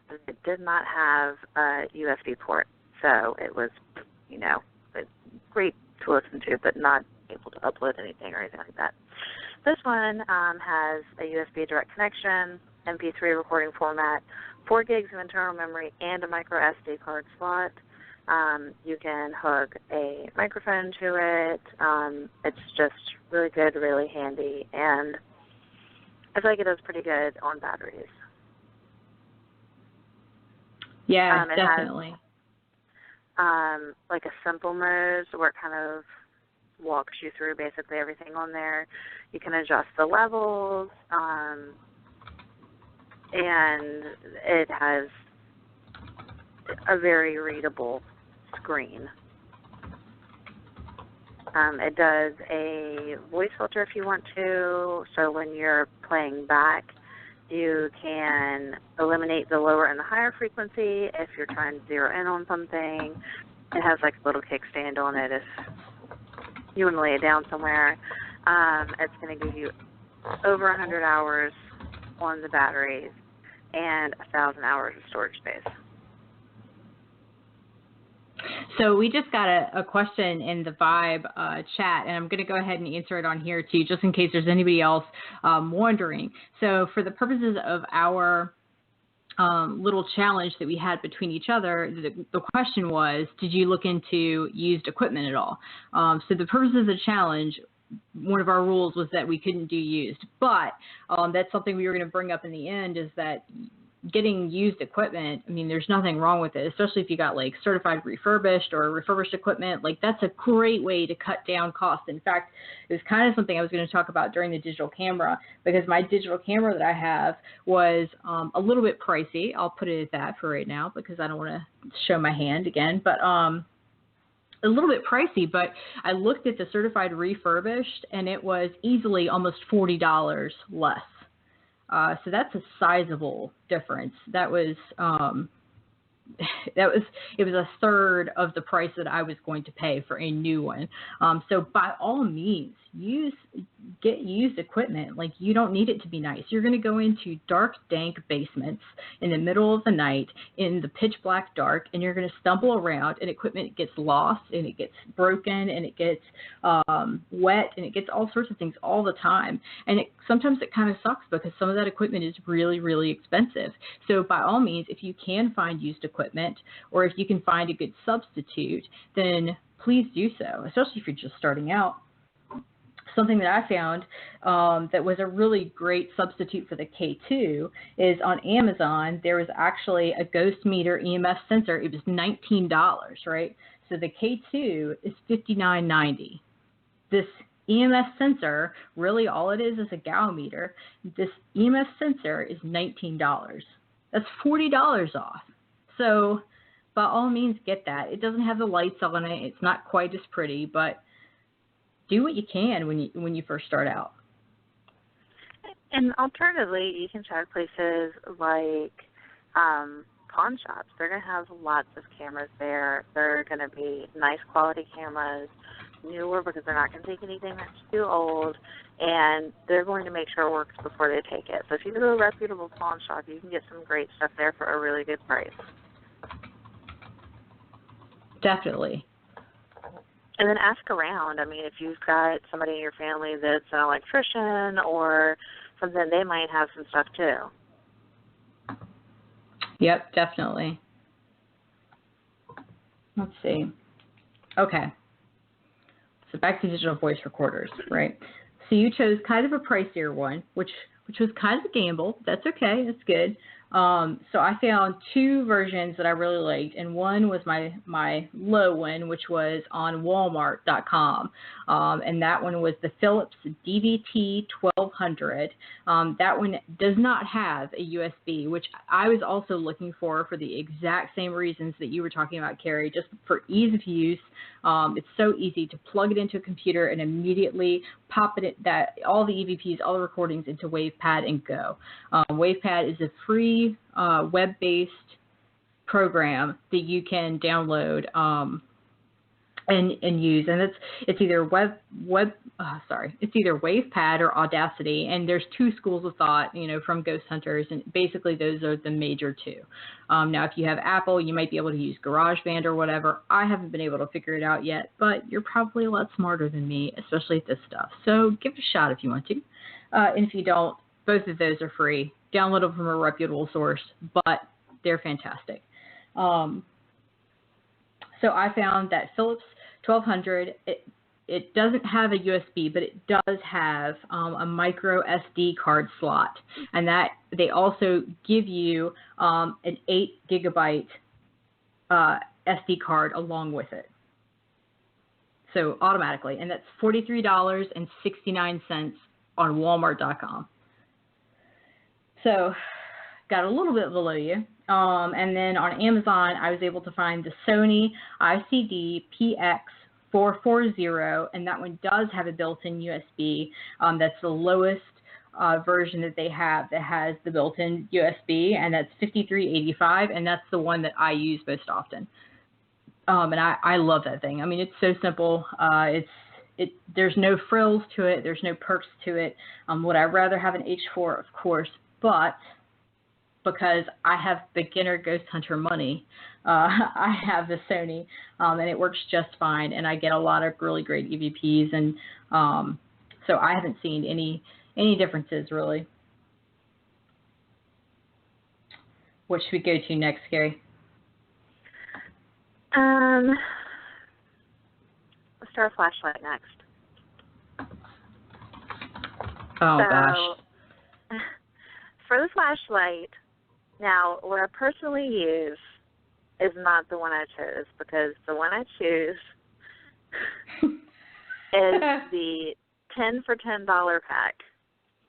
but it did not have a USB port. So it was, great to listen to, but not able to upload anything or anything like that. This one has a USB direct connection, MP3 recording format, 4 gigs of internal memory, and a micro SD card slot. You can hook a microphone to it. It's just really good, really handy, and I feel like it does pretty good on batteries. Yeah, definitely. Has, like a simple mode where it kind of walks you through basically everything on there. You can adjust the levels, and it has a very readable screen. It does a voice filter if you want to, so when you're playing back, you can eliminate the lower and the higher frequency if you're trying to zero in on something. It has like a little kickstand on it if you want to lay it down somewhere. It's going to give you over 100 hours on the batteries and 1,000 hours of storage space. So we just got a question in the Vibe chat, and I'm going to go ahead and answer it on here too, just in case there's anybody else wondering. So for the purposes of our little challenge that we had between each other, the question was, did you look into used equipment at all? So the purpose of the challenge, one of our rules was that we couldn't do used, but that's something we were going to bring up in the end, is that getting used equipment, I mean, there's nothing wrong with it, especially if you got like certified refurbished or refurbished equipment. Like, that's a great way to cut down costs. In fact, it was kind of something I was going to talk about during the digital camera, because my digital camera that I have was a little bit pricey. I'll put it at that for right now because I don't want to show my hand again. But a little bit pricey, but I looked at the certified refurbished, and it was easily almost $40 less. So that's a sizable difference. It was a third of the price that I was going to pay for a new one. So by all means, get used equipment. Like, you don't need it to be nice. You're going to go into dark, dank basements in the middle of the night in the pitch black dark, and you're going to stumble around, and equipment gets lost, and it gets broken, and it gets wet, and it gets all sorts of things all the time. And sometimes it kind of sucks because some of that equipment is really, really expensive. So by all means, if you can find used equipment, or if you can find a good substitute, then please do so, especially if you're just starting out. Something that I found that was a really great substitute for the K2 is on Amazon. There was actually a ghost meter EMF sensor. It was $19, right? So the K2 is $59.90. This EMF sensor, really all it is a Gauss meter. This EMF sensor is $19. That's $40 off. So by all means, get that. It doesn't have the lights on it. It's not quite as pretty, but do what you can when you first start out. And alternatively, you can check places like pawn shops. They're going to have lots of cameras there. They're going to be nice quality cameras, newer because they're not going to take anything that's too old, and they're going to make sure it works before they take it. So if you go to a reputable pawn shop, you can get some great stuff there for a really good price. Definitely. And then ask around. I mean, if you've got somebody in your family that's an electrician or something, they might have some stuff too. Yep, definitely. Let's see. Okay. So back to digital voice recorders, right? So you chose kind of a pricier one, which was kind of a gamble. That's okay. That's good. So I found two versions that I really liked, and one was my low one, which was on Walmart.com, and that one was the Philips DVT 1200. That one does not have a USB, which I was also looking for the exact same reasons that you were talking about, Carrie, just for ease of use. It's so easy to plug it into a computer and immediately pop all the EVPs, all the recordings into WavePad and go. WavePad is a free web-based program that you can download and use, and it's either it's either WavePad or Audacity, and there's two schools of thought, from ghost hunters, and basically those are the major two. Now, if you have Apple, you might be able to use GarageBand or whatever. I haven't been able to figure it out yet, but you're probably a lot smarter than me, especially at this stuff. So give it a shot if you want to, and if you don't, both of those are free. Download them from a reputable source, but they're fantastic. So I found that Philips 1200, it doesn't have a USB, but it does have a micro SD card slot, and that they also give you an 8 gigabyte SD card along with it. So automatically, and that's $43.69 on Walmart.com. So got a little bit below you. And then on Amazon, I was able to find the Sony ICD PX440, and that one does have a built-in USB. That's the lowest version that they have that has the built-in USB, and that's $53.85, and that's the one that I use most often. And I love that thing. I mean, it's so simple. There's no frills to it. There's no perks to it. Would I rather have an H4? Of course, but because I have beginner ghost hunter money, I have the Sony, and it works just fine, and I get a lot of really great EVPs, and so I haven't seen any differences, really. What should we go to next, Carrie? Let's start a flashlight next. Oh, gosh. For the flashlight, now, what I personally use is not the one I chose, because the one I choose is the 10 for $10 pack.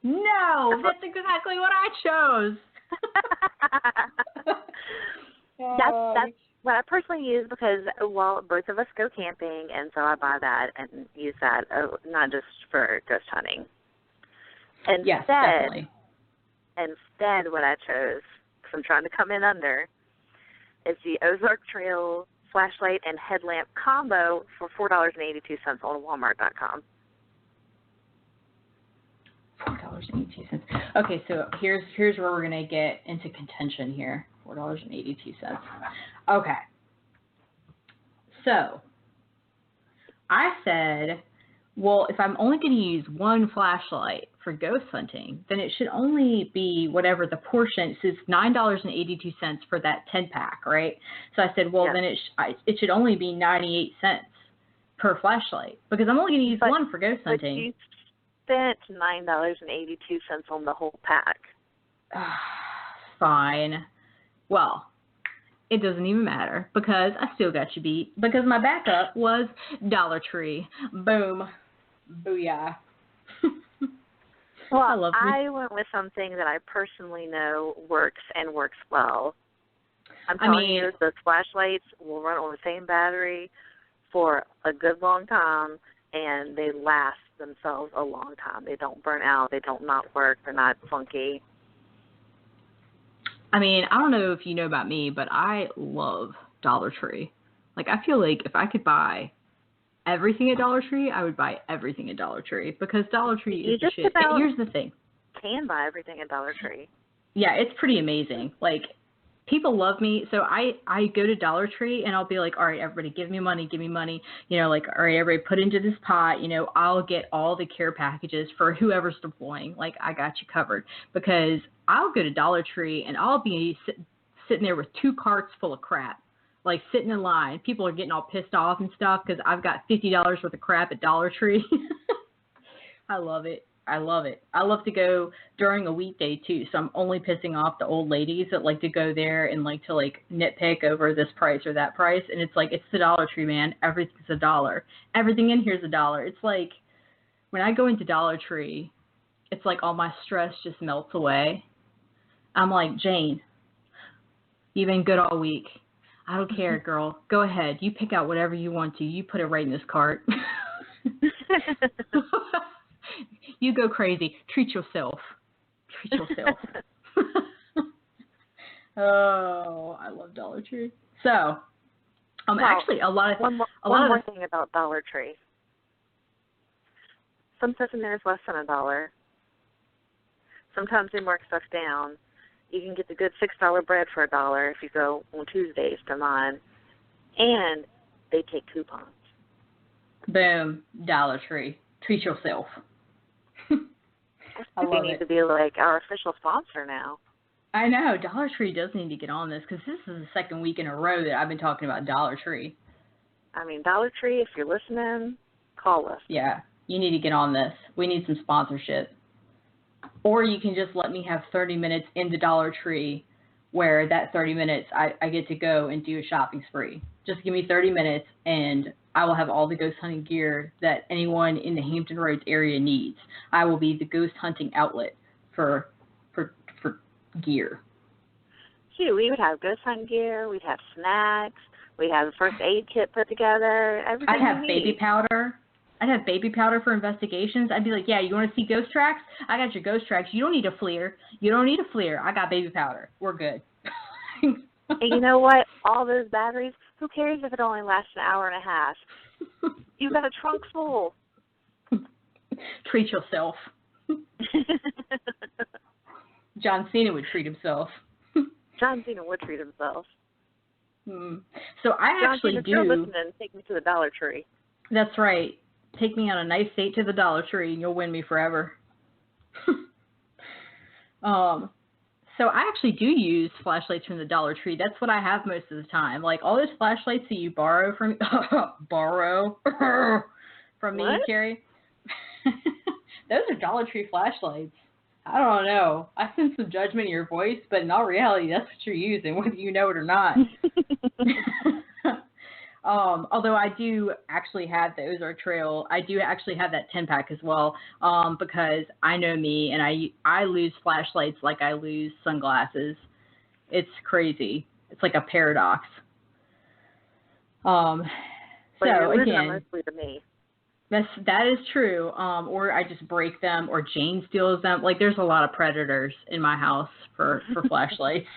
No, that's exactly what I chose. what I personally use because, well, both of us go camping, and so I buy that and use that, not just for ghost hunting. Yes, definitely. Instead, what I chose, because I'm trying to come in under, is the Ozark Trail flashlight and headlamp combo for $4.82 on Walmart.com. $4.82. Okay, so here's where we're gonna get into contention here. $4.82. Okay. So I said, well, if I'm only going to use one flashlight for ghost hunting, then it should only be whatever the portion. So it's $9.82 for that 10-pack, right? So I said, well, then it should only be 98 cents per flashlight because I'm only going to use one for ghost hunting. But you spent $9.82 on the whole pack. Fine. Well, it doesn't even matter because I still got you beat because my backup was Dollar Tree. Boom. Booyah. Well, I went with something that I personally know works and works well. I'm telling you, those flashlights will run on the same battery for a good long time, and they last themselves a long time. They don't burn out. They don't not work. They're not funky. I mean, I don't know if you know about me, but I love Dollar Tree. Like, I feel like if I could buy everything at Dollar Tree, I would buy everything at Dollar Tree because Dollar Tree is the shit. And here's the thing. Can buy everything at Dollar Tree. Yeah, it's pretty amazing. Like, people love me. So I go to Dollar Tree and I'll be like, all right, everybody, give me money. You know, like, all right, everybody, put into this pot. You know, I'll get all the care packages for whoever's deploying. Like, I got you covered because I'll go to Dollar Tree and I'll be sitting there with 2 carts full of crap, like sitting in line. People are getting all pissed off and stuff because I've got $50 worth of crap at Dollar Tree. I love it. I love to go during a weekday too. So I'm only pissing off the old ladies that like to go there and like to like nitpick over this price or that price. And it's like, it's the Dollar Tree, man. Everything's $1. Everything in here is $1. It's like when I go into Dollar Tree, it's like all my stress just melts away. I'm like, Jane, you've been good all week. I don't care, girl. Go ahead. You pick out whatever you want to. You put it right in this cart. You go crazy. Treat yourself. Oh, I love Dollar Tree. So, actually, one more thing about Dollar Tree. Sometimes in there is less than $1. Sometimes they mark stuff down. You can get the good $6 bread for $1 if you go on Tuesdays to mine, and they take coupons. Boom, Dollar Tree. Treat yourself. I love they need to be like our official sponsor now. I know. Dollar Tree does need to get on this because this is the second week in a row that I've been talking about Dollar Tree. I mean, Dollar Tree, if you're listening, call us. Yeah, you need to get on this. We need some sponsorship. Or you can just let me have 30 minutes in the Dollar Tree where that 30 minutes I get to go and do a shopping spree. Just give me 30 minutes and I will have all the ghost hunting gear that anyone in the Hampton Roads area needs. I will be the ghost hunting outlet for gear. Shoot, we would have ghost hunting gear. We'd have snacks. We'd have a first aid kit put together. Everything I'd have baby powder. I'd have baby powder for investigations. I'd be like, yeah, you want to see ghost tracks? I got your ghost tracks. You don't need a FLIR. I got baby powder. We're good. And you know what? All those batteries, who cares if it only lasts an hour and a half? You've got a trunk full. Treat yourself. John Cena would treat himself. John Cena would treat himself. So I John actually Cena, do. If you're listening, take me to the Dollar Tree. That's right. Take me on a nice date to the Dollar Tree and you'll win me forever. So I actually do use flashlights from the Dollar Tree. That's what I have most of the time. Like all those flashlights that you borrow from me, Carrie. Those are Dollar Tree flashlights. I don't know. I sense some judgment in your voice, but in all reality, that's what you're using, whether you know it or not. Although I do actually have the Ozark Trail, I do actually have that 10-pack as well, because I know me, and I lose flashlights like I lose sunglasses. It's crazy. It's like a paradox. So you're losing again, them mostly to me. that is true. Or I just break them, or Jane steals them. Like, there's a lot of predators in my house for flashlights.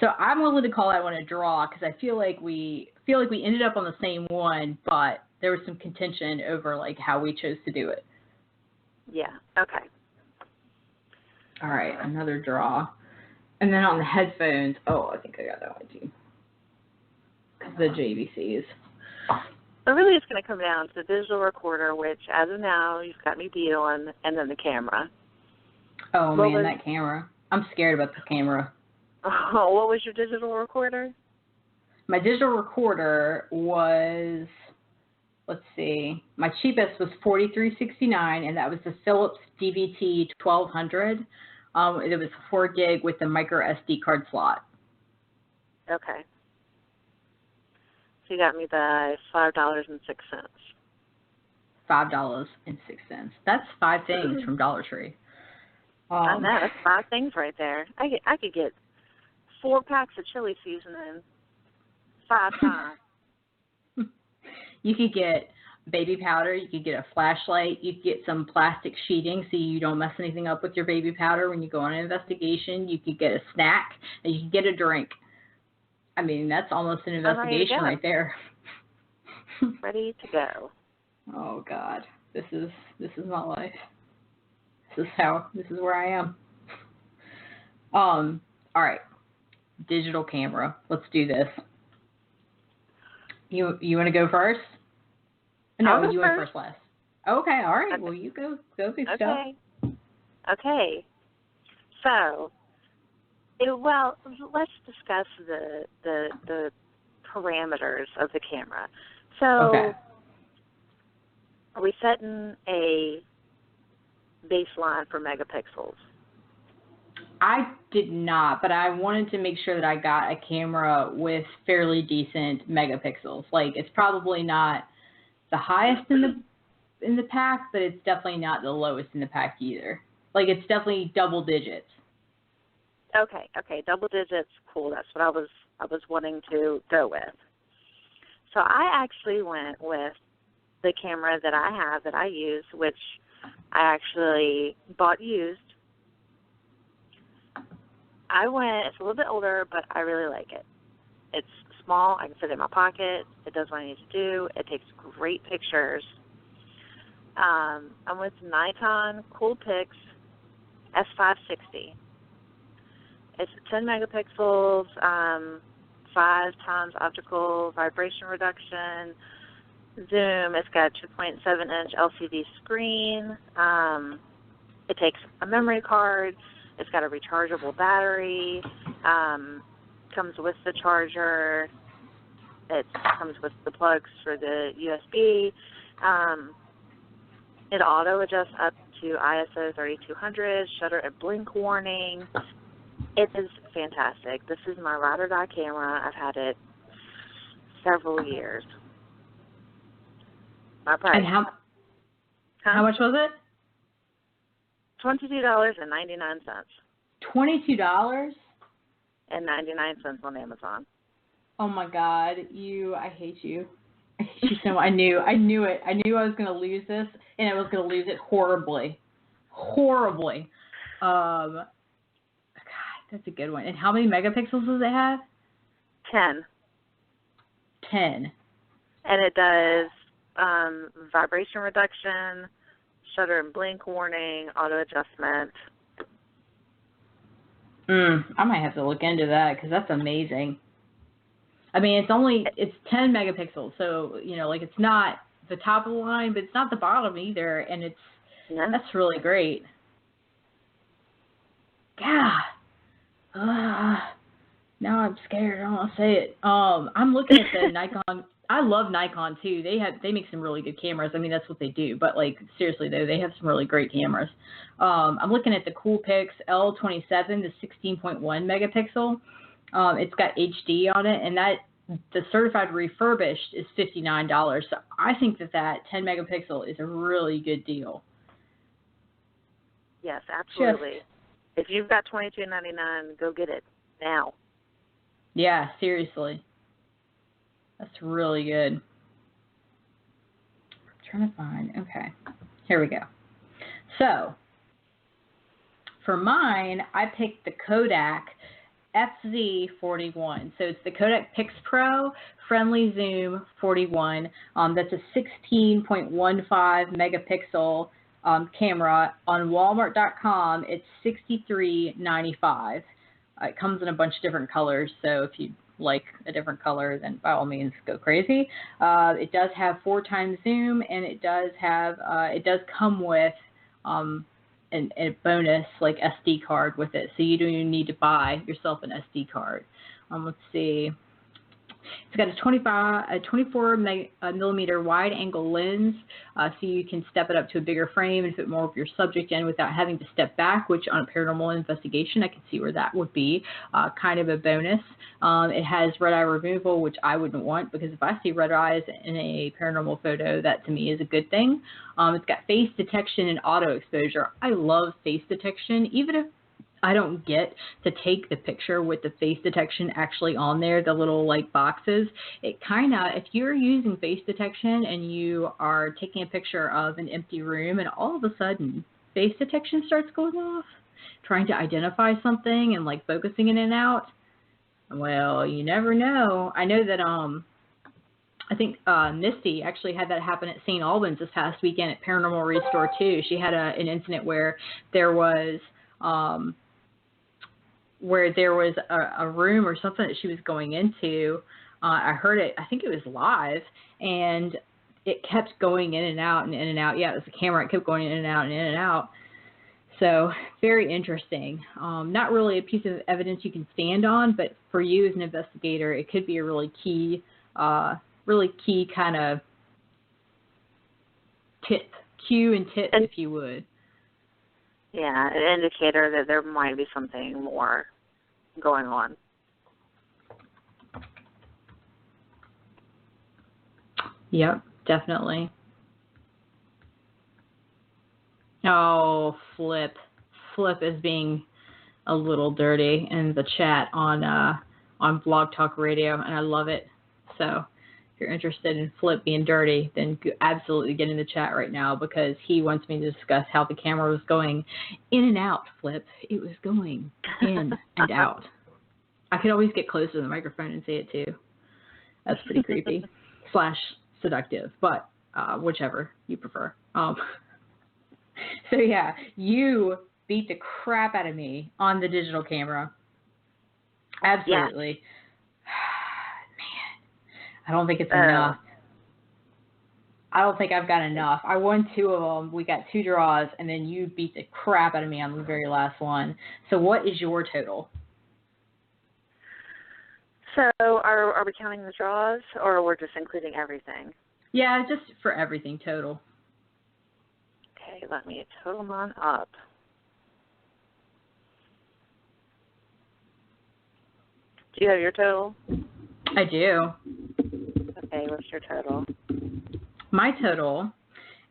So I'm willing to call that one a draw because I feel like we ended up on the same one, but there was some contention over like how we chose to do it. Yeah. Okay. All right, another draw. And then on the headphones, I think I got that one too. The JVCs. So really it's going to come down to the digital recorder, which as of now you've got me beat on, and then the camera. Oh, man, that camera. I'm scared about the camera. Oh, what was your digital recorder? My digital recorder was, let's see, my cheapest was $43.69, and that was the Philips DVT 1200. It was 4 gig with the micro SD card slot. Okay. So you got me the $5.06. $5.06. That's 5 things from Dollar Tree. I know, that's 5 things right there. I could get 4 packs of chili seasoning 5 times. You could get baby powder. You could get a flashlight. You could get some plastic sheeting so you don't mess anything up with your baby powder when you go on an investigation. You could get a snack, and you could get a drink. I mean, that's almost an investigation right there. Ready to go. Oh God, this is my life. This is where I am. All right. Digital camera. Let's do this. You want to go first? No, you went first last. Okay, all right. Okay. Well, you go big stuff. Okay. So, let's discuss the parameters of the camera. So, Are we setting a baseline for megapixels? I did not, but I wanted to make sure that I got a camera with fairly decent megapixels. Like, it's probably not the highest in the pack, but it's definitely not the lowest in the pack either. Like, it's definitely double digits. Okay, double digits, cool. That's what I was wanting to go with. So I actually went with the camera that I have that I use, which I actually bought used. It's a little bit older, but I really like it. It's small. I can fit it in my pocket. It does what I need to do. It takes great pictures. I'm with Nikon Coolpix S560. It's 10 megapixels, 5 times optical vibration reduction, zoom. It's got a 2.7-inch LCD screen. It takes a memory card. It's got a rechargeable battery. Comes with the charger. It comes with the plugs for the USB. It auto adjusts up to ISO 3200, shutter and blink warning. It is fantastic. This is my ride or die camera. I've had it several years. My price. And how much was it? $22.99. $22? And 99 cents on Amazon. Oh my God, I hate you. I hate you so much. I knew it. I knew I was going to lose this, and I was going to lose it horribly. God, that's a good one. And how many megapixels does it have? 10. 10. And it does vibration reduction, shutter and blink warning, auto adjustment. I might have to look into that because that's amazing. I mean, it's 10 megapixels, so it's not the top of the line, but it's not the bottom either, and that's really great. God, now I'm scared. I don't want to say it. I'm looking at the Nikon. I love Nikon too. They make some really good cameras. I mean, that's what they do. But seriously though, they have some really great cameras. I'm looking at the Coolpix L27, the 16.1 megapixel. It's got HD on it, and the certified refurbished is $59. So I think that 10 megapixel is a really good deal. Yes, absolutely. If you've got $22.99, go get it now. Yeah, seriously. That's really good. I'm trying to find. Okay. Here we go. So, for mine, I picked the Kodak FZ41. So it's the Kodak Pix Pro Friendly Zoom 41. That's a 16.15 megapixel camera. On Walmart.com, it's $63.95. It comes in a bunch of different colors, so if you like a different color, then by all means go crazy. It does have 4x zoom, and it does come with a bonus like SD card with it, so you don't even need to buy yourself an SD card. Let's see. It's got a 24 millimeter wide angle lens, so you can step it up to a bigger frame and fit more of your subject in without having to step back, which on a paranormal investigation, I can see where that would be kind of a bonus. It has red eye removal, which I wouldn't want, because if I see red eyes in a paranormal photo, that to me is a good thing. It's got face detection and auto exposure. I love face detection, even if I don't get to take the picture with the face detection actually on there, the little like boxes. It kind of, if you're using face detection and you are taking a picture of an empty room and all of a sudden face detection starts going off, trying to identify something and like focusing in and out, well, you never know. I know that I think Misty actually had that happen at St. Albans this past weekend at Paranormal Restore too. She had an incident where there was a room or something that she was going into. I heard it, I think it was live, and it kept going in and out and in and out. Yeah, it was the camera. It kept going in and out and in and out. So very interesting. Not really a piece of evidence you can stand on, but for you as an investigator, it could be a really key kind of cue and tip, if you would. Yeah, an indicator that there might be something more going on. Yep, definitely. Oh, Flip is being a little dirty in the chat on Blog Talk Radio, and I love it. So if you're interested in Flip being dirty, then absolutely get in the chat right now, because he wants me to discuss how the camera was going in and out, Flip. It was going in and out. I could always get closer to the microphone and say it too. That's pretty creepy / seductive, but whichever you prefer. So yeah, you beat the crap out of me on the digital camera. Absolutely. Yeah. Man, I don't think it's enough. I don't think I've got enough. I won 2 of them. We got 2 draws, and then you beat the crap out of me on the very last one. So what is your total? So are we counting the draws, or we're just including everything? Yeah, just for everything total. Okay, let me total mine up. Do you have your total? I do. Okay, what's your total? My total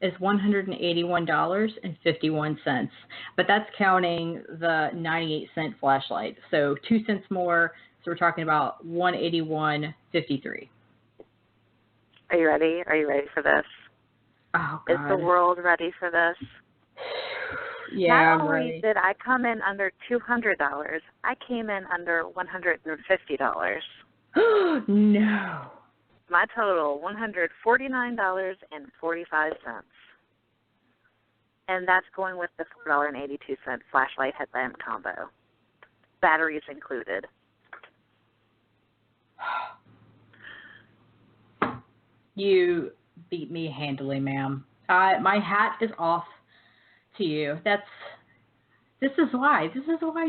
is $181.51, but that's counting the 98-cent flashlight. So 2 cents more, so we're talking about $181.53. Are you ready? Are you ready for this? Oh, God. Is the world ready for this? Yeah, Not only ready. did I come in under $200, I came in under $150. No. My total, $149.45. And that's going with the $4.82 flashlight headlamp combo. Batteries included. You beat me handily, ma'am. My hat is off to you. This is why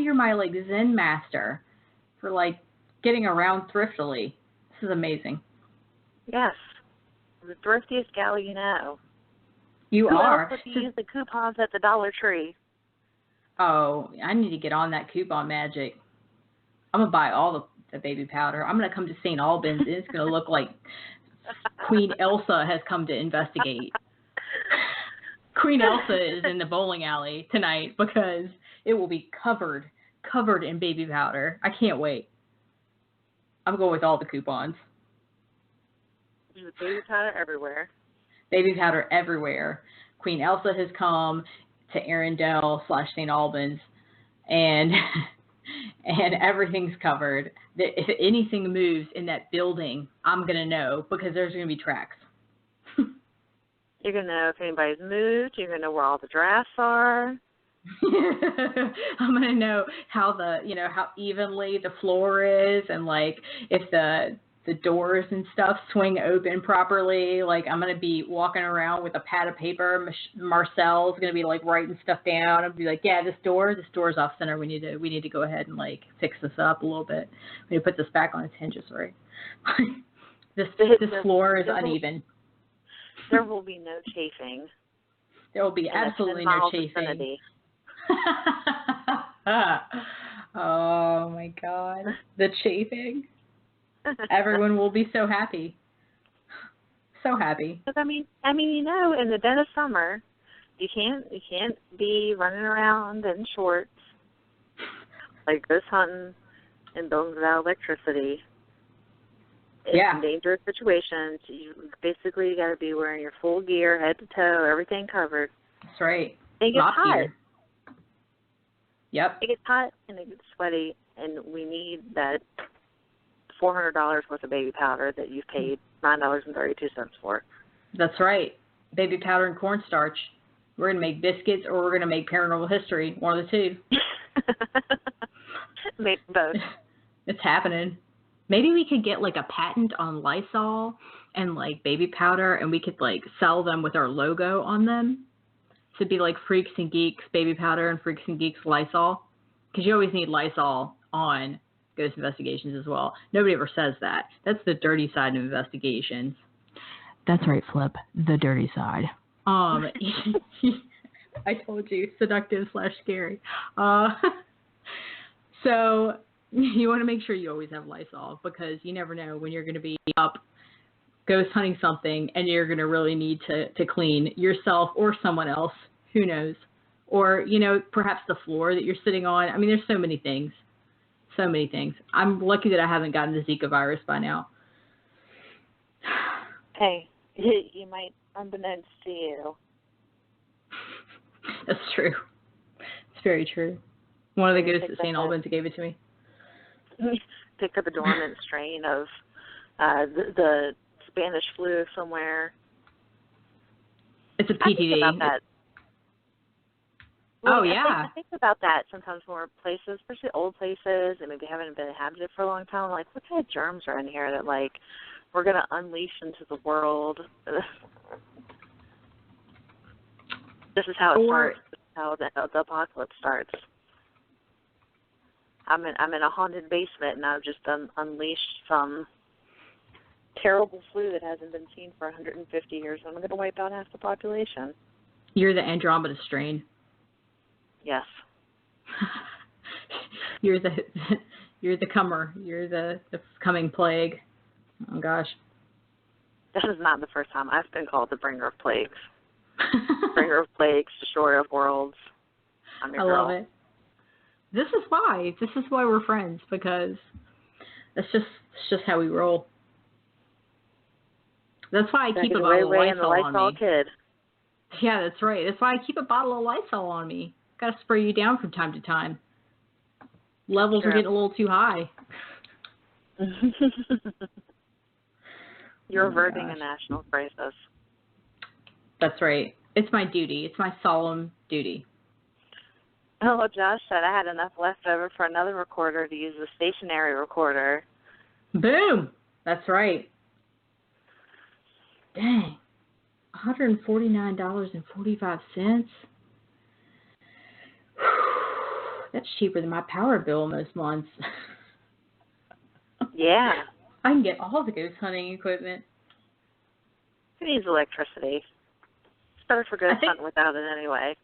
you're my like Zen master for like getting around thriftily. This is amazing. Yes, the thriftiest gal you know. You Who are. else would use the coupons at the Dollar Tree? Oh, I need to get on that coupon magic. I'm gonna buy all the baby powder. I'm gonna come to St. Albans, and it's gonna look like Queen Elsa has come to investigate. Queen Elsa is in the bowling alley tonight because it will be covered in baby powder. I can't wait. I'm going with all the coupons. There's baby powder everywhere. Baby powder everywhere. Queen Elsa has come to Arendelle/St. Albans, and and everything's covered. If anything moves in that building, I'm going to know because there's going to be tracks. You're going to know if anybody's moved. You're going to know where all the drafts are. I'm going to know how how evenly the floor is, and like if the doors and stuff swing open properly. Like I'm going to be walking around with a pad of paper. Marcel's going to be like writing stuff down. I'll be like, yeah, this door's off center. We need to go ahead and like fix this up a little bit. We need to put this back on its hinges, right? this floor is uneven. There will be no chafing. There will be absolutely no chafing. Oh my God, the chafing. Everyone will be so happy. So happy. But I mean, in the dead of summer, you can't be running around in shorts like this hunting and buildings without electricity. It's dangerous situations. You basically got to be wearing your full gear, head to toe, everything covered. That's right. It gets hot. Gear. Yep. It gets hot and it gets sweaty, and we need that $400 worth of baby powder that you've paid $9.32 for. That's right. Baby powder and cornstarch. We're going to make biscuits, or we're going to make paranormal history. One of the two. Make both. It's happening. Maybe we could get like a patent on Lysol and like baby powder, and we could like sell them with our logo on them. So it'd be like Freaks and Geeks baby powder and Freaks and Geeks Lysol. Because you always need Lysol on Ghost Investigations as well. Nobody ever says that. That's the dirty side of investigations. That's right, Flip. The dirty side. I told you, seductive/scary. So you want to make sure you always have Lysol, because you never know when you're going to be up ghost hunting something and you're going to really need to clean yourself or someone else. Who knows? Or, perhaps the floor that you're sitting on. I mean, there's so many things. So many things. I'm lucky that I haven't gotten the Zika virus by now. Hey, you might, unbeknownst to you. That's true. It's very true. One of the ghosts at St. Albans gave it to me. Picked up a dormant strain of the Spanish flu somewhere. It's a PTD. I think about that. Well, yeah. I think about that sometimes more places, especially old places, and maybe haven't been inhabited for a long time. Like, what kind of germs are in here that, like, we're going to unleash into the world? This is how it starts. This is how the apocalypse starts. I'm in a haunted basement, and I've just unleashed some terrible flu that hasn't been seen for 150 years. I'm going to wipe out half the population. You're the Andromeda strain. Yes. You're the comer. You're the coming plague. Oh gosh. This is not the first time I've been called the bringer of plagues. Bringer of plagues, destroyer of worlds. I'm your girl. Love it. This is why we're friends, because that's just how we roll. That's why I keep a bottle of Lysol on me. Kid. Yeah, that's right. That's why I keep a bottle of Lysol on me. Got to spray you down from time to time. Levels are getting a little too high. You're averting a national crisis. That's right. It's my duty. It's my solemn duty. Oh, well, Josh said I had enough left over for another recorder to use the stationary recorder. Boom! That's right. Dang. $149.45. That's cheaper than my power bill most months. Yeah. I can get all the ghost hunting equipment. It needs electricity. It's better for ghost hunting without it anyway.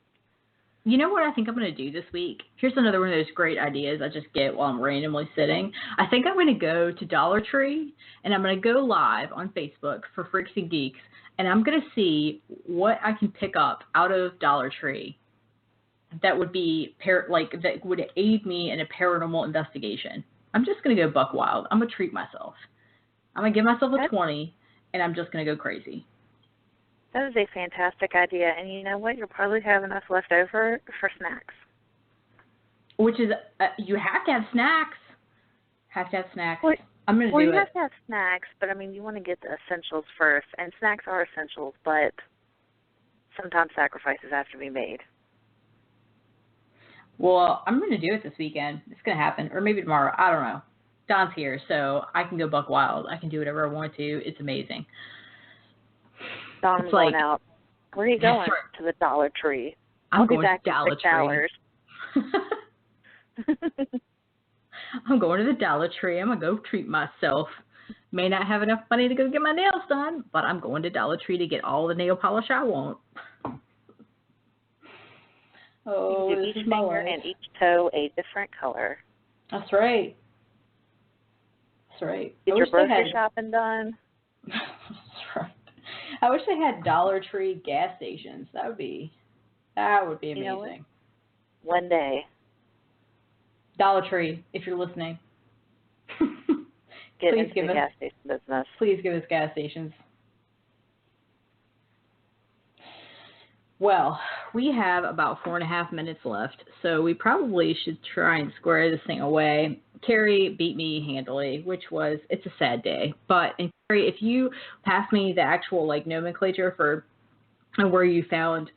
You know what I think I'm going to do this week? Here's another one of those great ideas I just get while I'm randomly sitting. I think I'm going to go to Dollar Tree, and I'm going to go live on Facebook for Freaks and Geeks, and I'm going to see what I can pick up out of Dollar Tree that would be that would aid me in a paranormal investigation. I'm just going to go buck wild. I'm going to treat myself. I'm going to give myself a 20, and I'm just going to go crazy. That is a fantastic idea. And you know what? You'll probably have enough left over for snacks. Which is, you have to have snacks. Have to have snacks. Well, I'm going to do it. Well, you have to have snacks, but I mean, you want to get the essentials first. And snacks are essentials, but sometimes sacrifices have to be made. Well, I'm going to do it this weekend. It's going to happen. Or maybe tomorrow. I don't know. Don's here, so I can go buck wild. I can do whatever I want to. It's amazing. Don's going out. Where are you going? Right. To the Dollar Tree. I'm I'll going be back to Dollar Tree. I'm going to the Dollar Tree. I'm going to go treat myself. May not have enough money to go get my nails done, but I'm going to Dollar Tree to get all the nail polish I want. Oh, each finger and each toe a different color. That's right. That's right. Get your grocery shopping done. That's right. I wish they had Dollar Tree gas stations. That would be amazing. You know, one day. Dollar Tree, if you're listening. Get into the gas station business. Please give us gas stations. Well, we have about 4.5 minutes left, so we probably should try and square this thing away. Carrie beat me handily, it's a sad day. But, and Carrie, if you pass me the actual, nomenclature for where you found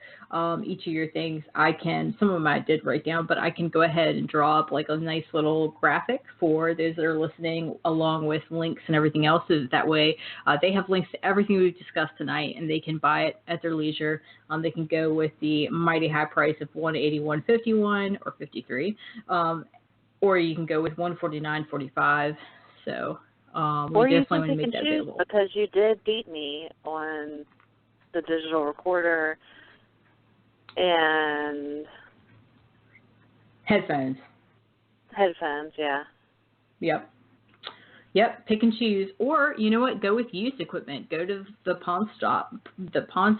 each of your things, some of them I did write down, but I can go ahead and draw up a nice little graphic for those that are listening, along with links and everything else. So that way they have links to everything we've discussed tonight, and they can buy it at their leisure. They can go with the mighty high price of $181.51 or $53, or you can go with $149.45. So we definitely want to make that available. Because you did beat me on the digital recorder and headphones, yeah. Yep, pick and choose. Or, you know what, go with used equipment. Go to the pawn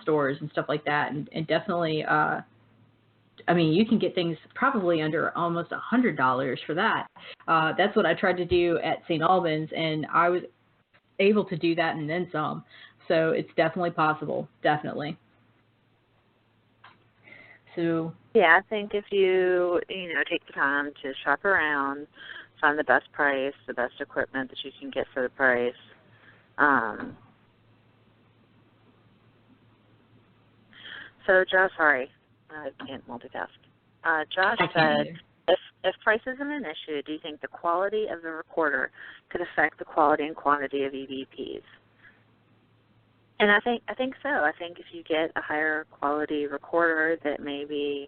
stores and stuff like that, and definitely, you can get things probably under almost $100 for that. That's what I tried to do at St. Albans, and I was able to do that and then some. So it's definitely possible, definitely. So yeah, I think if you take the time to shop around, find the best price, the best equipment that you can get for the price. So Josh, sorry, I can't multitask. Josh said, if price isn't an issue, do you think the quality of the recorder could affect the quality and quantity of EVPs? And I think so. I think if you get a higher quality recorder that maybe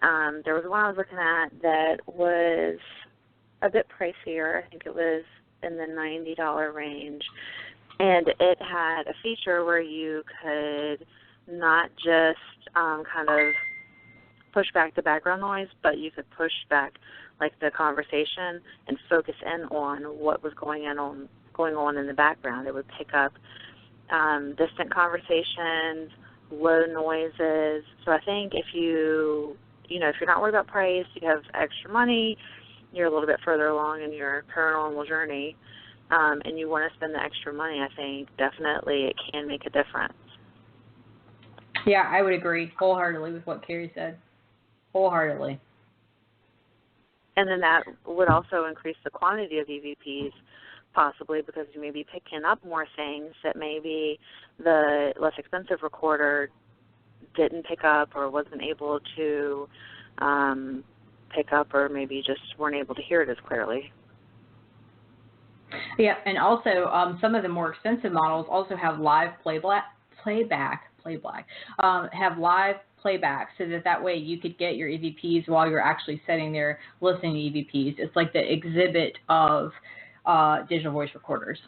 there was one I was looking at that was a bit pricier. I think it was in the $90 range. And it had a feature where you could not just kind of push back the background noise, but you could push back the conversation and focus in on what was going on in the background. It would pick up distant conversations, low noises. So I think if you're not worried about price, you have extra money, you're a little bit further along in your paranormal journey, and you want to spend the extra money, I think definitely it can make a difference. Yeah, I would agree wholeheartedly with what Carrie said. Wholeheartedly. And then that would also increase the quantity of EVPs, possibly, because you may be picking up more things that maybe the less expensive recorder didn't pick up or wasn't able to pick up, or maybe just weren't able to hear it as clearly. Yeah, and also some of the more expensive models also have live playback, have live playback, so that way you could get your EVPs while you're actually sitting there listening to EVPs. It's like the exhibit of digital voice recorders.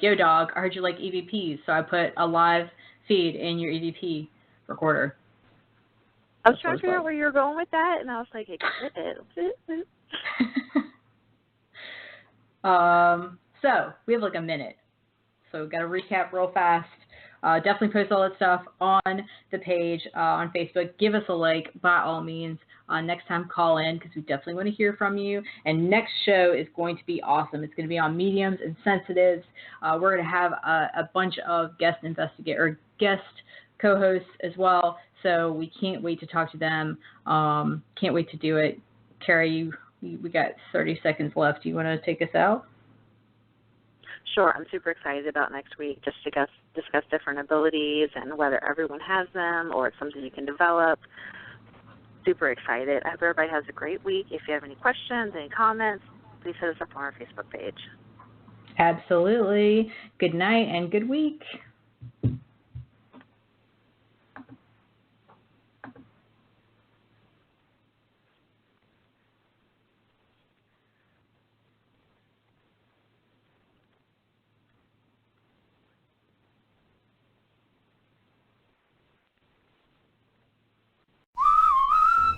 Yo dog, I heard you like EVPs, so I put a live feed in your EVP recorder. I was trying to figure out where you were going with that, and I was like, exhibit. So we have a minute, so got to recap real fast. Definitely post all that stuff on the page on Facebook. Give us a like, by all means. next time, call in because we definitely want to hear from you. And next show is going to be awesome. It's going to be on mediums and sensitives. We're going to have a bunch of guest co-hosts as well. So we can't wait to talk to them. Can't wait to do it. Carrie, we got 30 seconds left. Do you want to take us out? Sure. I'm super excited about next week just to discuss different abilities and whether everyone has them or it's something you can develop. Super excited. I hope everybody has a great week. If you have any questions, any comments, please hit us up on our Facebook page. Absolutely. Good night and good week.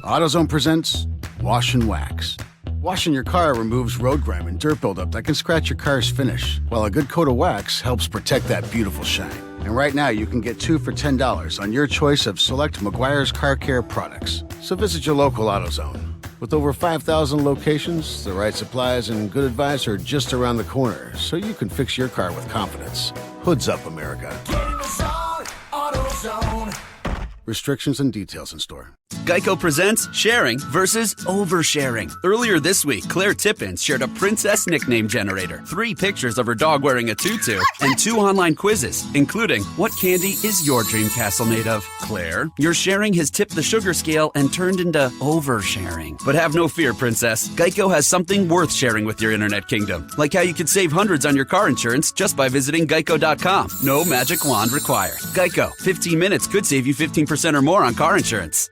AutoZone presents Wash and Wax. Washing your car removes road grime and dirt buildup that can scratch your car's finish, while a good coat of wax helps protect that beautiful shine. And right now, you can get 2 for $10 on your choice of select Meguiar's Car Care products. So visit your local AutoZone. With over 5,000 locations, the right supplies and good advice are just around the corner, so you can fix your car with confidence. Hoods up, America. Get in the zone, AutoZone. Restrictions and details in store. Geico presents sharing versus oversharing. Earlier this week, Claire Tippins shared a princess nickname generator, 3 pictures of her dog wearing a tutu, and 2 online quizzes, including what candy is your dream castle made of? Claire, your sharing has tipped the sugar scale and turned into oversharing. But have no fear, princess. Geico has something worth sharing with your internet kingdom, like how you could save hundreds on your car insurance just by visiting geico.com. No magic wand required. Geico, 15 minutes could save you 15% or more on car insurance.